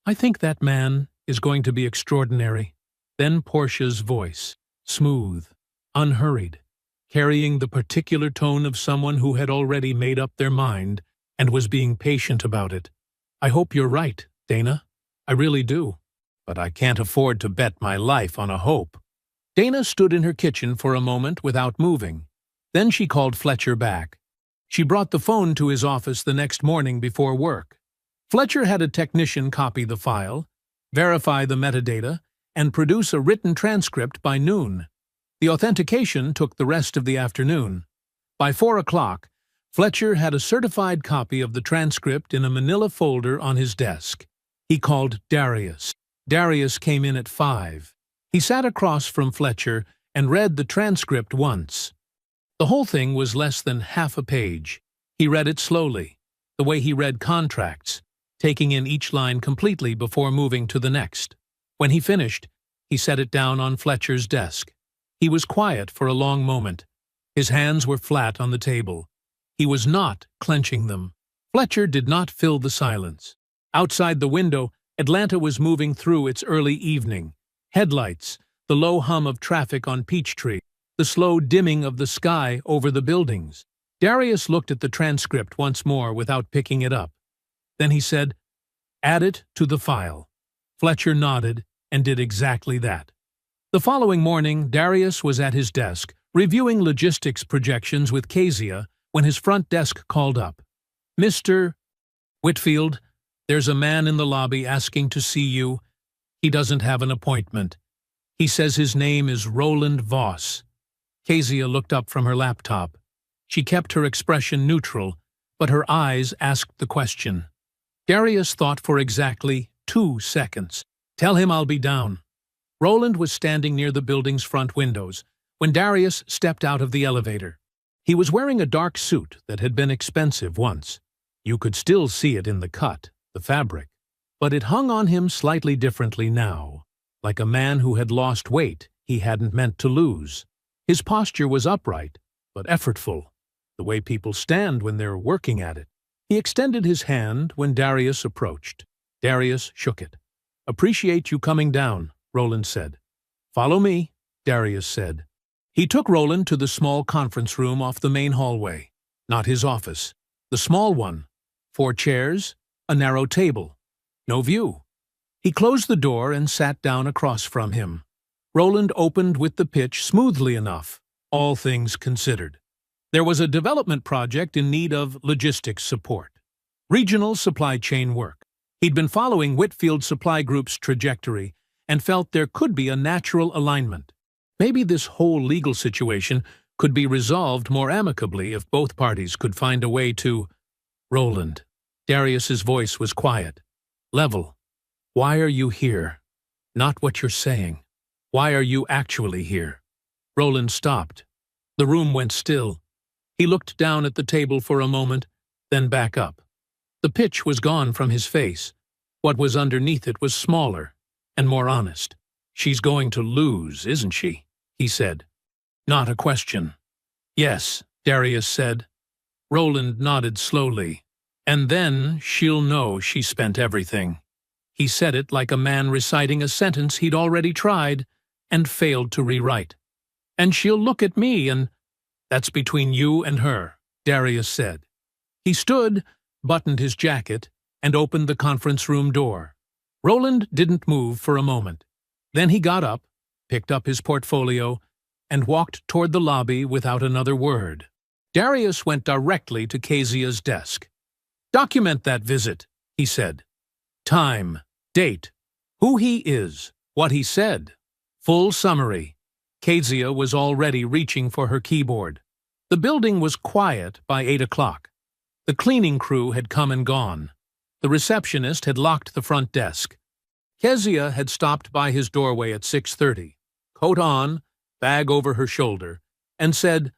"I think that man is going to be extraordinary." Then Portia's voice, smooth, unhurried, carrying the particular tone of someone who had already made up their mind and was being patient about it. "I hope you're right, Dana. I really do. But I can't afford to bet my life on a hope." Dana stood in her kitchen for a moment without moving. Then she called Fletcher back. She brought the phone to his office the next morning before work. Fletcher had a technician copy the file, verify the metadata, and produce a written transcript by noon. The authentication took the rest of the afternoon. By 4 o'clock, Fletcher had a certified copy of the transcript in a manila folder on his desk. He called Darius. Darius came in at 5. He sat across from Fletcher and read the transcript once. The whole thing was less than half a page. He read it slowly, the way he read contracts, taking in each line completely before moving to the next. When he finished, he set it down on Fletcher's desk. He was quiet for a long moment. His hands were flat on the table. He was not clenching them. Fletcher did not fill the silence. Outside the window, Atlanta was moving through its early evening. Headlights, the low hum of traffic on Peachtree, the slow dimming of the sky over the buildings. Darius looked at the transcript once more without picking it up. Then he said, "Add it to the file." Fletcher nodded and did exactly that. The following morning, Darius was at his desk, reviewing logistics projections with Kezia when his front desk called up. "Mr. Whitfield, there's a man in the lobby asking to see you. He doesn't have an appointment. He says his name is Roland Voss." Kezia looked up from her laptop. She kept her expression neutral, but her eyes asked the question. Darius thought for exactly 2 seconds. "Tell him I'll be down." Roland was standing near the building's front windows when Darius stepped out of the elevator. He was wearing a dark suit that had been expensive once. You could still see it in the cut, the fabric, but it hung on him slightly differently now, like a man who had lost weight he hadn't meant to lose. His posture was upright, but effortful, the way people stand when they're working at it. He extended his hand when Darius approached. Darius shook it. "Appreciate you coming down," Roland said. "Follow me," Darius said. He took Roland to the small conference room off the main hallway. Not his office. The small one. 4 chairs, a narrow table. No view. He closed the door and sat down across from him. Roland opened with the pitch smoothly enough, all things considered. There was a development project in need of logistics support. Regional supply chain work. He'd been following Whitfield Supply Group's trajectory and felt there could be a natural alignment. Maybe this whole legal situation could be resolved more amicably if both parties could find a way to— "Roland." Darius's voice was quiet, level. "Why are you here? Not what you're saying. Why are you actually here?" Roland stopped. The room went still. He looked down at the table for a moment, then back up. The pitch was gone from his face. What was underneath it was smaller and more honest. "She's going to lose, isn't she?" he said. Not a question. "Yes," Darius said. Roland nodded slowly. "And then she'll know she spent everything." He said it like a man reciting a sentence he'd already tried and failed to rewrite. "And she'll look at me and—" "That's between you and her," Darius said. He stood, buttoned his jacket, and opened the conference room door. Roland didn't move for a moment. Then he got up, picked up his portfolio, and walked toward the lobby without another word. Darius went directly to Kezia's desk. "Document that visit," he said. Time, date, who he is, what he said. Full summary. Kezia was already reaching for her keyboard. The building was quiet by 8 o'clock. The cleaning crew had come and gone. The receptionist had locked the front desk. Kezia had stopped by his doorway at 6:30, coat on, bag over her shoulder, and said,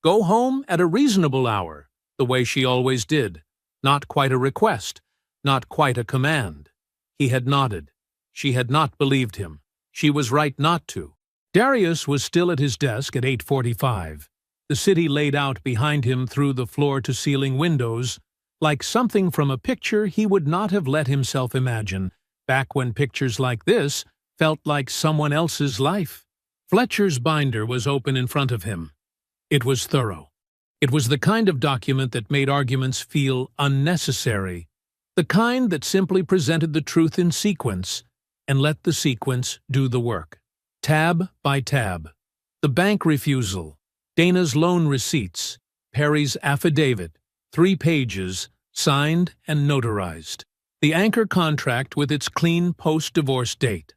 "Go home at a reasonable hour," the way she always did. Not quite a request, not quite a command. He had nodded. She had not believed him. She was right not to. Darius was still at his desk at 8:45. The city laid out behind him through the floor-to-ceiling windows, like something from a picture he would not have let himself imagine, back when pictures like this felt like someone else's life. Fletcher's binder was open in front of him. It was thorough. It was the kind of document that made arguments feel unnecessary, the kind that simply presented the truth in sequence and let the sequence do the work. Tab by tab. The bank refusal, Dana's loan receipts, Perry's affidavit, 3 pages, signed and notarized. The anchor contract with its clean post-divorce date.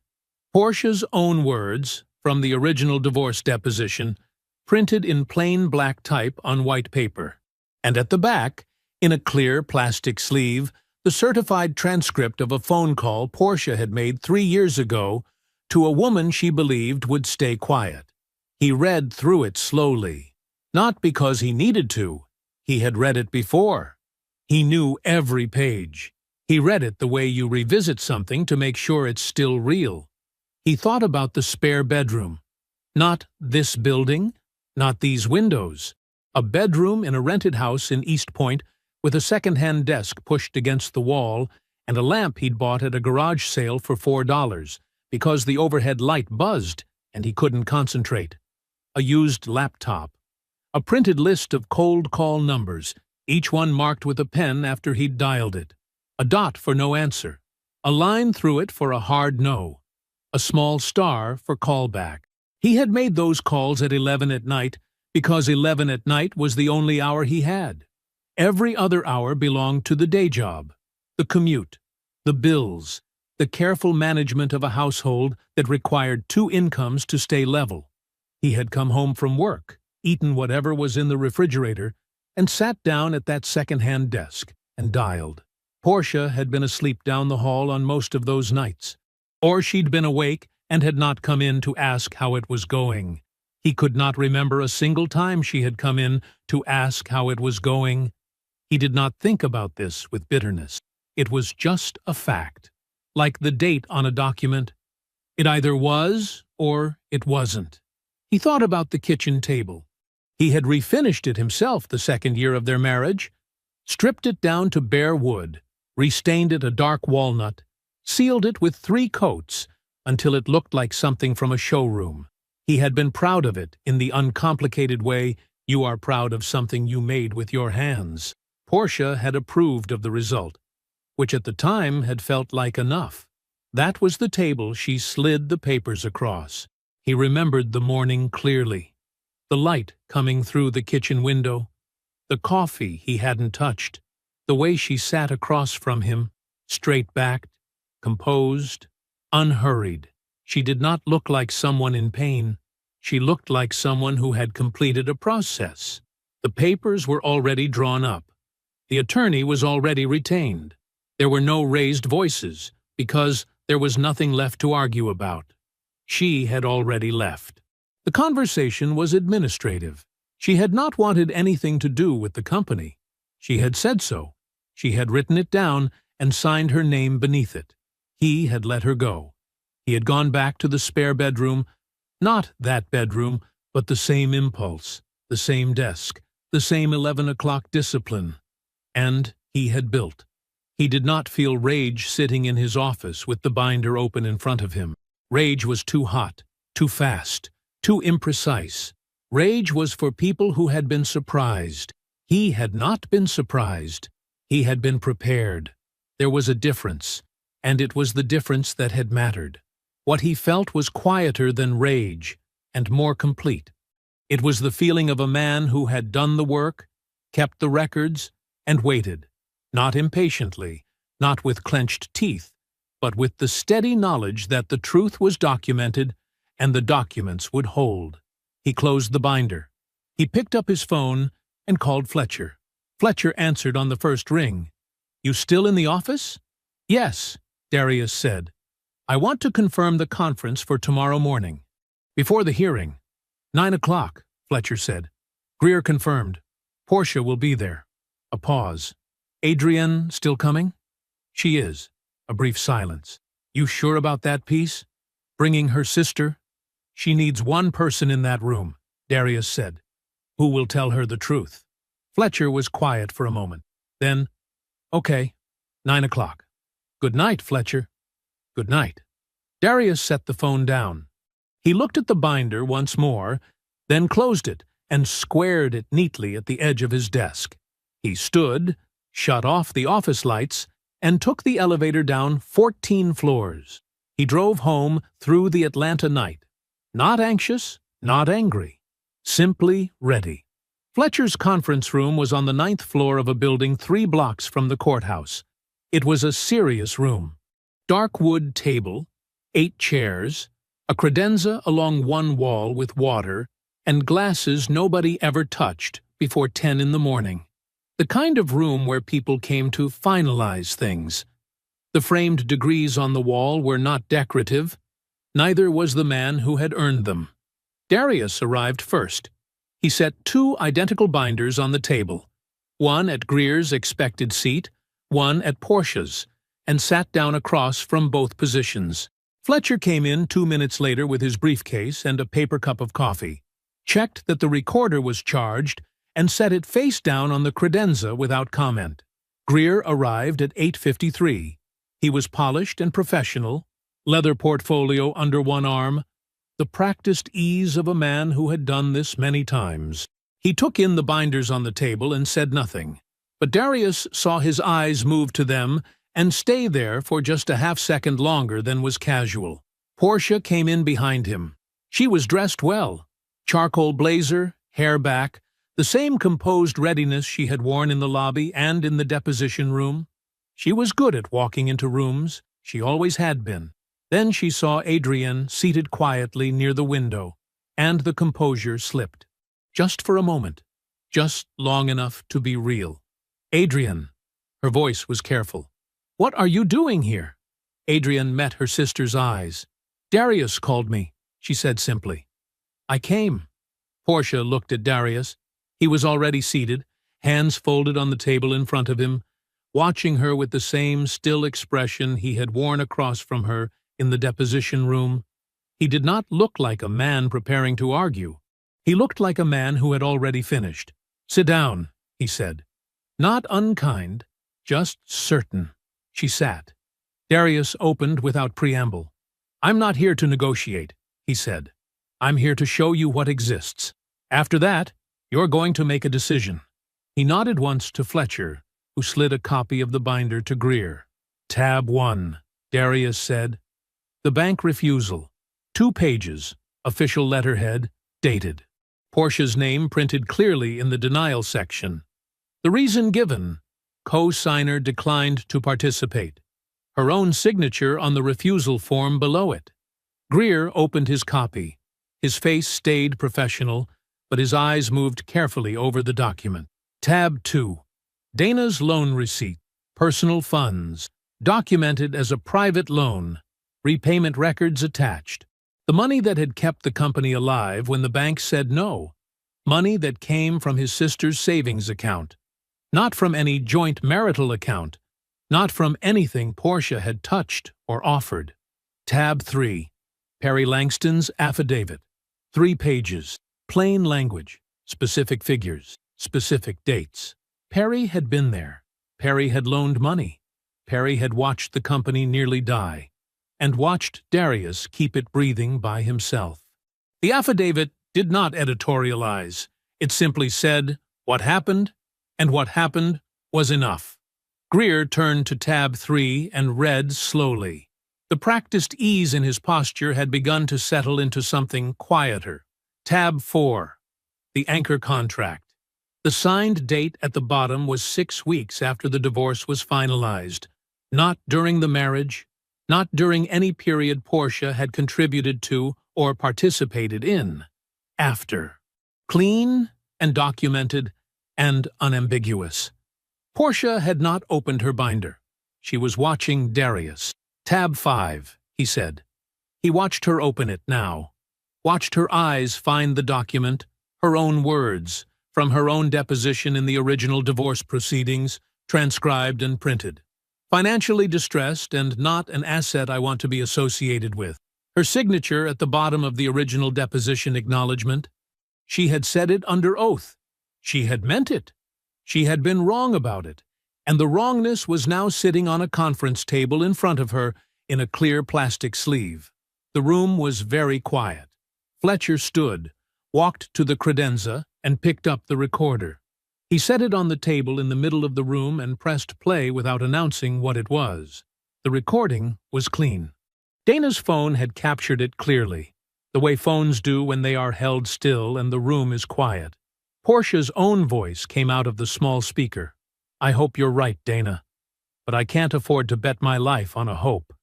Portia's own words from the original divorce deposition, printed in plain black type on white paper. And at the back, in a clear plastic sleeve, the certified transcript of a phone call Portia had made 3 years ago to a woman she believed would stay quiet. He read through it slowly. Not because he needed to. He had read it before. He knew every page. He read it the way you revisit something to make sure it's still real. He thought about the spare bedroom. Not this building, not these windows. A bedroom in a rented house in East Point with a second-hand desk pushed against the wall and a lamp he'd bought at a garage sale for $4 because the overhead light buzzed and he couldn't concentrate. A used laptop. A printed list of cold call numbers, each one marked with a pen after he'd dialed it. A dot for no answer. A line through it for a hard no. A small star for callback. He had made those calls at 11 at night because 11 at night was the only hour he had. Every other hour belonged to the day job, the commute, the bills, the careful management of a household that required 2 incomes to stay level. He had come home from work, eaten whatever was in the refrigerator, and sat down at that second-hand desk and dialed. Portia had been asleep down the hall on most of those nights. Or she'd been awake and had not come in to ask how it was going. He could not remember a single time she had come in to ask how it was going. He did not think about this with bitterness. It was just a fact, like the date on a document. It either was or it wasn't. He thought about the kitchen table. He had refinished it himself the second year of their marriage, stripped it down to bare wood, restained it a dark walnut, sealed it with 3 coats until it looked like something from a showroom. He had been proud of it in the uncomplicated way you are proud of something you made with your hands. Portia had approved of the result, which at the time had felt like enough. That was the table she slid the papers across. He remembered the morning clearly. The light coming through the kitchen window, the coffee he hadn't touched, the way she sat across from him, straight-backed, composed, unhurried. She did not look like someone in pain. She looked like someone who had completed a process. The papers were already drawn up. The attorney was already retained. There were no raised voices, because there was nothing left to argue about. She had already left. The conversation was administrative. She had not wanted anything to do with the company. She had said so. She had written it down and signed her name beneath it. He had let her go. He had gone back to the spare bedroom, not that bedroom, but the same impulse, the same desk, the same 11 o'clock discipline. And he had built. He did not feel rage sitting in his office with the binder open in front of him. Rage was too hot, too fast, too imprecise. Rage was for people who had been surprised. He had not been surprised. He had been prepared. There was a difference, and it was the difference that had mattered. What he felt was quieter than rage, and more complete. It was the feeling of a man who had done the work, kept the records, and waited, not impatiently, not with clenched teeth, but with the steady knowledge that the truth was documented and the documents would hold. He closed the binder. He picked up his phone and called Fletcher. Fletcher answered on the first ring. "You still in the office?" "Yes," Darius said. "I want to confirm the conference for tomorrow morning. Before the hearing." 9 o'clock, Fletcher said. "Greer confirmed. Portia will be there." A pause. "Adrienne still coming?" "She is." A brief silence. "You sure about that piece? Bringing her sister?" "She needs one person in that room," Darius said. "Who will tell her the truth?" Fletcher was quiet for a moment. Then, "Okay, 9 o'clock. Good night, Fletcher." "Good night." Darius set the phone down. He looked at the binder once more, then closed it and squared it neatly at the edge of his desk. He stood, shut off the office lights, and took the elevator down 14 floors. He drove home through the Atlanta night. Not anxious, not angry. Simply ready. Fletcher's conference room was on the 9th floor of a building 3 blocks from the courthouse. It was a serious room. Dark wood table, 8 chairs, a credenza along one wall with water, and glasses nobody ever touched before 10 in the morning. The kind of room where people came to finalize things. The framed degrees on the wall were not decorative. Neither was the man who had earned them. Darius arrived first. He set 2 identical binders on the table, one at Greer's expected seat, one at Portia's, and sat down across from both positions. Fletcher came in 2 minutes later with his briefcase and a paper cup of coffee, checked that the recorder was charged, and set it face down on the credenza without comment. Greer arrived at 8:53. He was polished and professional, leather portfolio under one arm, the practiced ease of a man who had done this many times. He took in the binders on the table and said nothing, but Darius saw his eyes move to them and stay there for just a half-second longer than was casual. Portia came in behind him. She was dressed well. Charcoal blazer, hair back, the same composed readiness she had worn in the lobby and in the deposition room. She was good at walking into rooms. She always had been. Then she saw Adrian seated quietly near the window, and the composure slipped. Just for a moment. Just long enough to be real. "Adrian." Her voice was careful. "What are you doing here?" Adrian met her sister's eyes. "Darius called me," she said simply. "I came." Portia looked at Darius. He was already seated, hands folded on the table in front of him, watching her with the same still expression he had worn across from her in the deposition room. He did not look like a man preparing to argue. He looked like a man who had already finished. "Sit down," he said. Not unkind, just certain. She sat. Darius opened without preamble. "I'm not here to negotiate," he said. "I'm here to show you what exists. After that, you're going to make a decision." He nodded once to Fletcher, who slid a copy of the binder to Greer. "Tab 1, Darius said. The bank refusal. 2 pages, official letterhead, dated. Portia's name printed clearly in the denial section. The reason given: co-signer declined to participate. Her own signature on the refusal form below it. Greer opened his copy. His face stayed professional, but his eyes moved carefully over the document. Tab 2. Dana's loan receipt. Personal funds. Documented as a private loan. Repayment records attached. The money that had kept the company alive when the bank said no. Money that came from his sister's savings account. Not from any joint marital account. Not from anything Portia had touched or offered. Tab 3. Perry Langston's affidavit. 3 pages. Plain language. Specific figures. Specific dates. Perry had been there. Perry had loaned money. Perry had watched the company nearly die, and watched Darius keep it breathing by himself. The affidavit did not editorialize. It simply said what happened, and what happened was enough. Greer turned to tab 3 and read slowly. The practiced ease in his posture had begun to settle into something quieter. Tab 4. The anchor contract. The signed date at the bottom was 6 weeks after the divorce was finalized. Not during the marriage, not during any period Portia had contributed to or participated in. After. Clean and documented and unambiguous. Portia had not opened her binder. She was watching Darius. Tab 5, he said. He watched her open it now. Watched her eyes find the document, her own words, from her own deposition in the original divorce proceedings, transcribed and printed. Financially distressed and not an asset I want to be associated with. Her signature at the bottom of the original deposition acknowledgement. She had said it under oath. She had meant it. She had been wrong about it, and the wrongness was now sitting on a conference table in front of her in a clear plastic sleeve. The room was very quiet. Fletcher stood, walked to the credenza, and picked up the recorder. He set it on the table in the middle of the room and pressed play without announcing what it was. The recording was clean. Dana's phone had captured it clearly, the way phones do when they are held still and the room is quiet. Portia's own voice came out of the small speaker. "I hope you're right, Dana." but I can't afford to bet my life on a hope."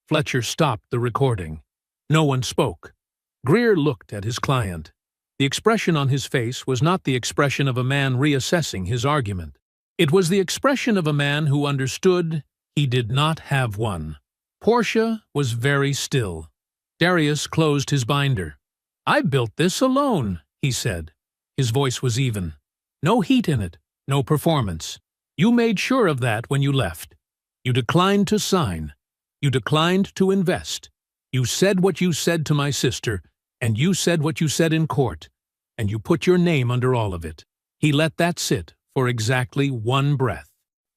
Fletcher stopped the recording. No one spoke. Greer looked at his client. The expression on his face was not the expression of a man reassessing his argument. It was the expression of a man who understood he did not have one. Portia was very still. Darius closed his binder. "I built this alone," he said. His voice was even. "No heat in it, no performance. You made sure of that when you left. You declined to sign. You declined to invest. You said what you said to my sister, and you said what you said in court, and you put your name under all of it." He let that sit for exactly one breath.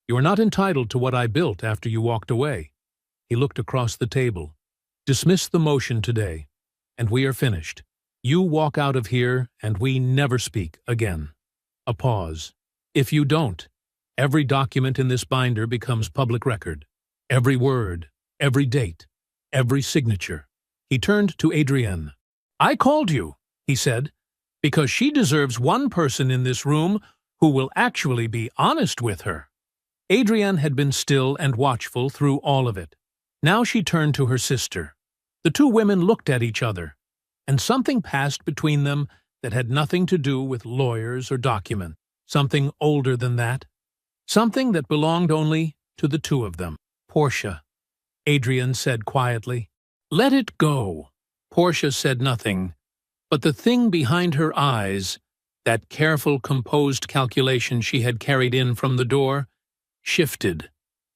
"You are not entitled to what I built after you walked away." He looked across the table. "Dismiss the motion today, and we are finished. You walk out of here, and we never speak again." A pause. "If you don't, every document in this binder becomes public record. Every word, every date, every signature." He turned to Adrienne. "I called you," he said, "because she deserves one person in this room who will actually be honest with her." Adrienne had been still and watchful through all of it. Now she turned to her sister. The two women looked at each other, and something passed between them that had nothing to do with lawyers or documents. Something older than that. Something that belonged only to the two of them. "Portia," Adrienne said quietly. "Let it go." Portia said nothing, but the thing behind her eyes, that careful, composed calculation she had carried in from the door, shifted.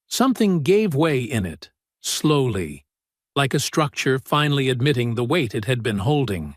Something gave way in it, slowly, like a structure finally admitting the weight it had been holding.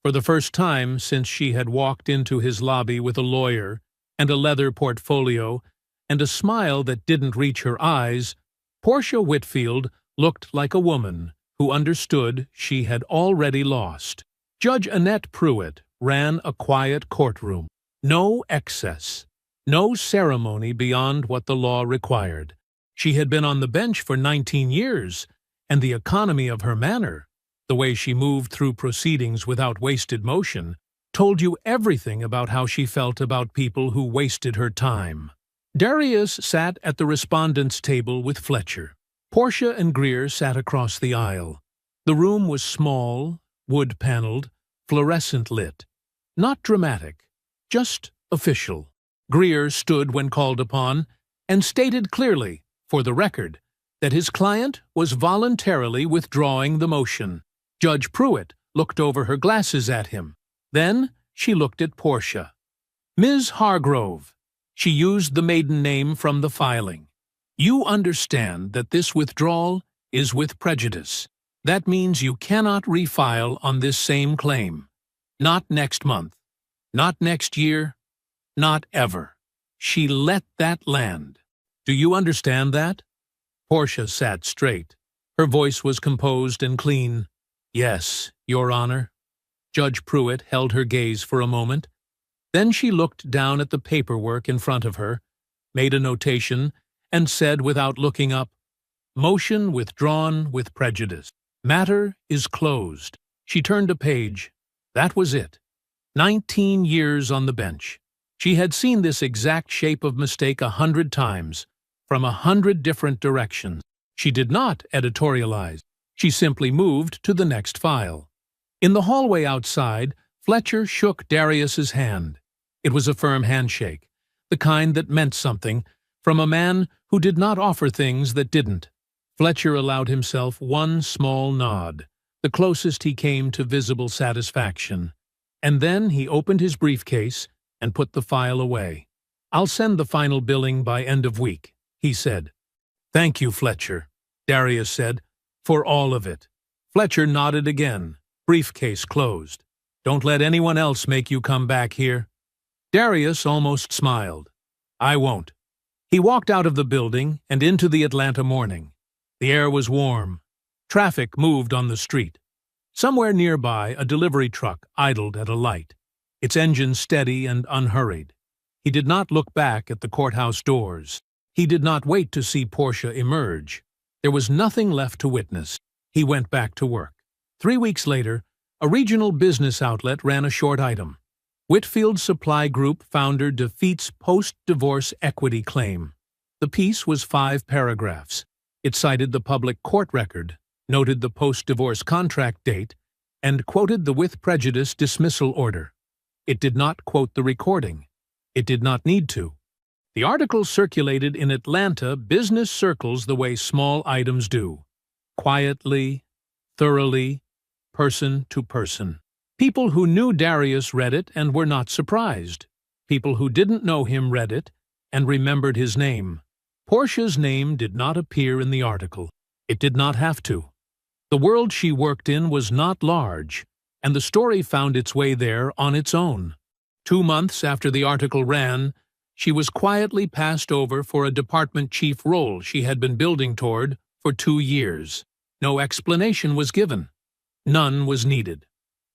For the first time since she had walked into his lobby with a lawyer and a leather portfolio and a smile that didn't reach her eyes, Portia Whitfield looked like a woman who understood she had already lost. Judge Annette Pruitt ran a quiet courtroom. No excess, no ceremony beyond what the law required. She had been on the bench for 19 years, and the economy of her manner, the way she moved through proceedings without wasted motion, told you everything about how she felt about people who wasted her time. Darius sat at the respondents' table with Fletcher. Portia and Greer sat across the aisle. The room was small, wood-paneled, fluorescent lit. Not dramatic, just official. Greer stood when called upon and stated clearly, for the record, that his client was voluntarily withdrawing the motion. Judge Pruitt looked over her glasses at him. Then she looked at Portia. "Ms. Hargrove," she used the maiden name from the filing, "you understand that this withdrawal is with prejudice. That means you cannot refile on this same claim. Not next month. Not next year. Not ever." She let that land. "Do you understand that?" Portia sat straight. Her voice was composed and clean. "Yes, Your Honor." Judge Pruitt held her gaze for a moment. Then she looked down at the paperwork in front of her, made a notation, and said without looking up, "Motion withdrawn with prejudice. Matter is closed." She turned a page. That was it. 19 years on the bench. She had seen this exact shape of mistake 100 times, from 100 different directions. She did not editorialize. She simply moved to the next file. In the hallway outside, Fletcher shook Darius's hand. It was a firm handshake, the kind that meant something, from a man who did not offer things that didn't. Fletcher allowed himself one small nod, the closest he came to visible satisfaction. And then he opened his briefcase and put the file away. "I'll send the final billing by end of week," he said. "Thank you, Fletcher," Darius said, "for all of it." Fletcher nodded again, briefcase closed. "Don't let anyone else make you come back here." Darius almost smiled. "I won't." He walked out of the building and into the Atlanta morning. The air was warm. Traffic moved on the street. Somewhere nearby, a delivery truck idled at a light, its engine steady and unhurried. He did not look back at the courthouse doors. He did not wait to see Portia emerge. There was nothing left to witness. He went back to work. 3 weeks later, a regional business outlet ran a short item. Whitfield Supply Group founder defeats post-divorce equity claim. The The piece was 5 paragraphs. It cited the public court record, noted the post-divorce contract date, and quoted the with prejudice dismissal order. It did not quote the recording. It did not need to. The article circulated in Atlanta business circles the way small items do. Quietly, thoroughly, person to person. People who knew Darius read it and were not surprised. People who didn't know him read it and remembered his name. Portia's name did not appear in the article. It did not have to. The world she worked in was not large, and the story found its way there on its own. 2 months after the article ran, she was quietly passed over for a department chief role she had been building toward for 2 years. No explanation was given. None was needed.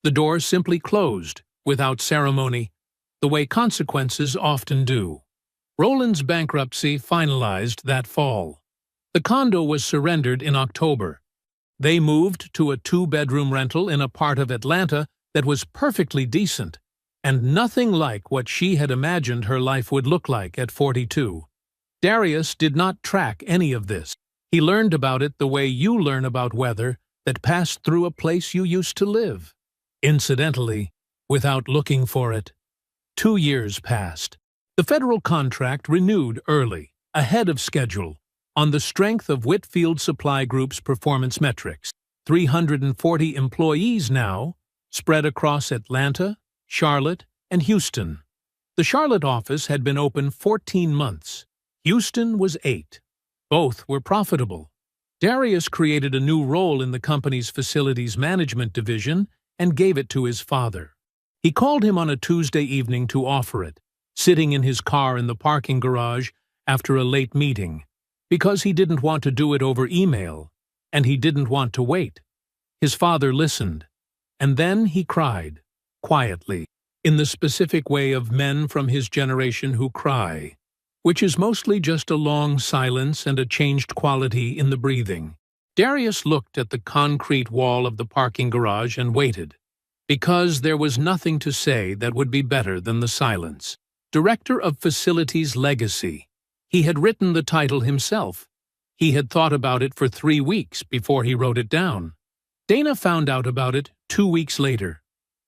The door simply closed, without ceremony, the way consequences often do. Roland's bankruptcy finalized that fall. The condo was surrendered in October. They moved to a 2-bedroom rental in a part of Atlanta that was perfectly decent, and nothing like what she had imagined her life would look like at 42. Darius did not track any of this. He learned about it the way you learn about weather that passed through a place you used to live. Incidentally, without looking for it. 2 years passed. The federal contract renewed early, ahead of schedule, on the strength of Whitfield Supply Group's performance metrics. 340 employees now, spread across Atlanta, Charlotte, and Houston. The Charlotte office had been open 14 months. Houston was 8. Both were profitable. Darius created a new role in the company's facilities management division and gave it to his father. He called him on a Tuesday evening to offer it, sitting in his car in the parking garage after a late meeting, because he didn't want to do it over email, and he didn't want to wait. His father listened, and then he cried, quietly, in the specific way of men from his generation who cry, which is mostly just a long silence and a changed quality in the breathing. Darius looked at the concrete wall of the parking garage and waited, because there was nothing to say that would be better than the silence. Director of Facilities Legacy. He had written the title himself. He had thought about it for 3 weeks before he wrote it down. Dana found out about it 2 weeks later,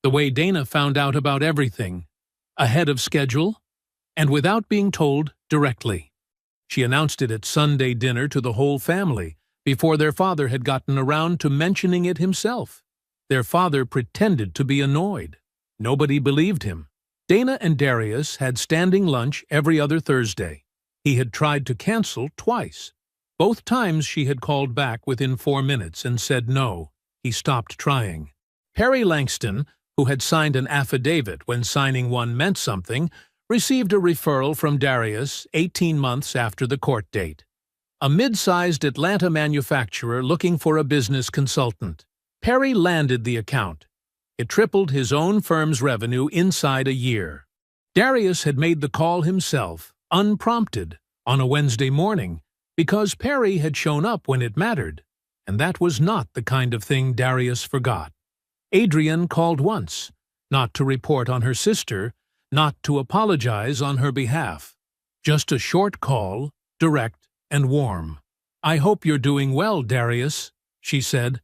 the way Dana found out about everything, ahead of schedule, and without being told directly. She announced it at Sunday dinner to the whole family, before their father had gotten around to mentioning it himself. Their father pretended to be annoyed. Nobody believed him. Dana and Darius had standing lunch every other Thursday. He had tried to cancel twice. Both times she had called back within 4 minutes and said no. He stopped trying. Perry Langston, who had signed an affidavit when signing one meant something, received a referral from Darius 18 months after the court date. A mid-sized Atlanta manufacturer looking for a business consultant. Perry landed the account. It tripled his own firm's revenue inside a year. Darius had made the call himself, unprompted, on a Wednesday morning, because Perry had shown up when it mattered, and that was not the kind of thing Darius forgot. Adrienne called once, not to report on her sister, not to apologize on her behalf. Just a short call, direct and warm. "I hope you're doing well, Darius," she said.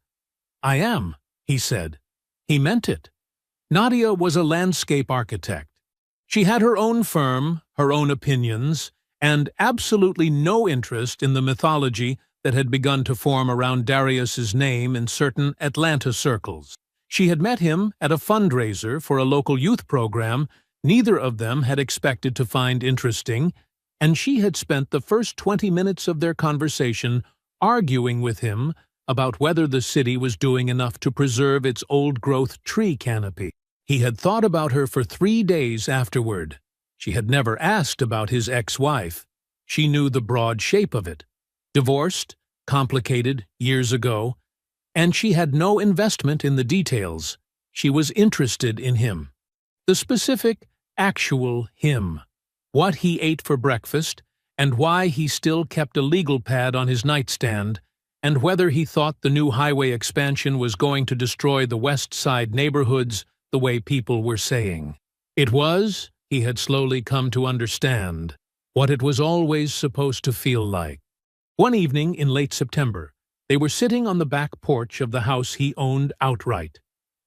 "I am," he said. He meant it. Nadia was a landscape architect. She had her own firm, her own opinions, and absolutely no interest in the mythology that had begun to form around Darius's name in certain Atlanta circles. She had met him at a fundraiser for a local youth program neither of them had expected to find interesting, and she had spent the first 20 minutes of their conversation arguing with him about whether the city was doing enough to preserve its old-growth tree canopy. He had thought about her for 3 days afterward. She had never asked about his ex-wife. She knew the broad shape of it. Divorced, complicated, years ago, and she had no investment in the details. She was interested in him. The specific, actual him. What he ate for breakfast, and why he still kept a legal pad on his nightstand, and whether he thought the new highway expansion was going to destroy the West Side neighborhoods the way people were saying. It was, he had slowly come to understand, what it was always supposed to feel like. One evening in late September, they were sitting on the back porch of the house he owned outright.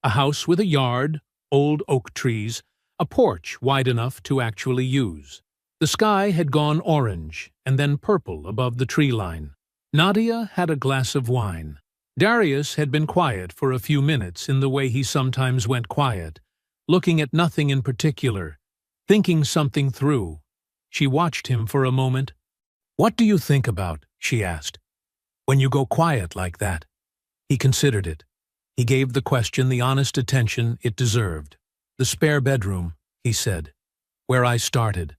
A house with a yard, old oak trees, a porch wide enough to actually use. The sky had gone orange and then purple above the tree line. Nadia had a glass of wine. Darius had been quiet for a few minutes in the way he sometimes went quiet, looking at nothing in particular, thinking something through. She watched him for a moment. "What do you think about," she asked, "when you go quiet like that?" He considered it. He gave the question the honest attention it deserved. "The spare bedroom," he said, "where I started.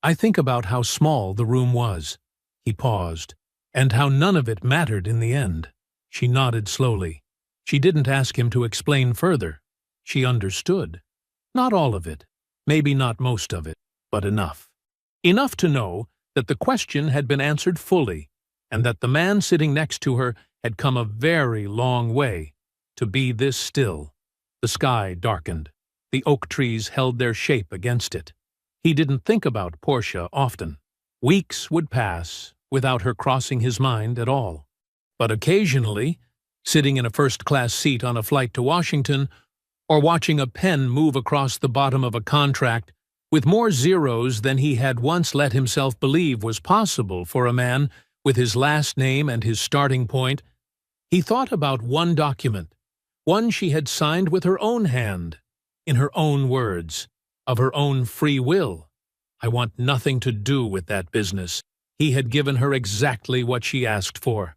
I think about how small the room was." He paused. "And how none of it mattered in the end." She nodded slowly. She didn't ask him to explain further. She understood. Not all of it, maybe not most of it, but enough. Enough to know that the question had been answered fully, and that the man sitting next to her had come a very long way to be this still. The sky darkened. The oak trees held their shape against it. He didn't think about Portia often. Weeks would pass without her crossing his mind at all. But occasionally, sitting in a first-class seat on a flight to Washington, or watching a pen move across the bottom of a contract with more zeros than he had once let himself believe was possible for a man with his last name and his starting point, he thought about one document, one she had signed with her own hand, in her own words, of her own free will. "I want nothing to do with that business." He had given her exactly what she asked for.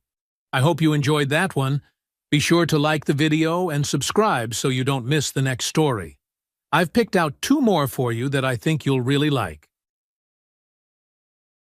I hope you enjoyed that one. Be sure to like the video and subscribe so you don't miss the next story. I've picked out 2 more for you that I think you'll really like.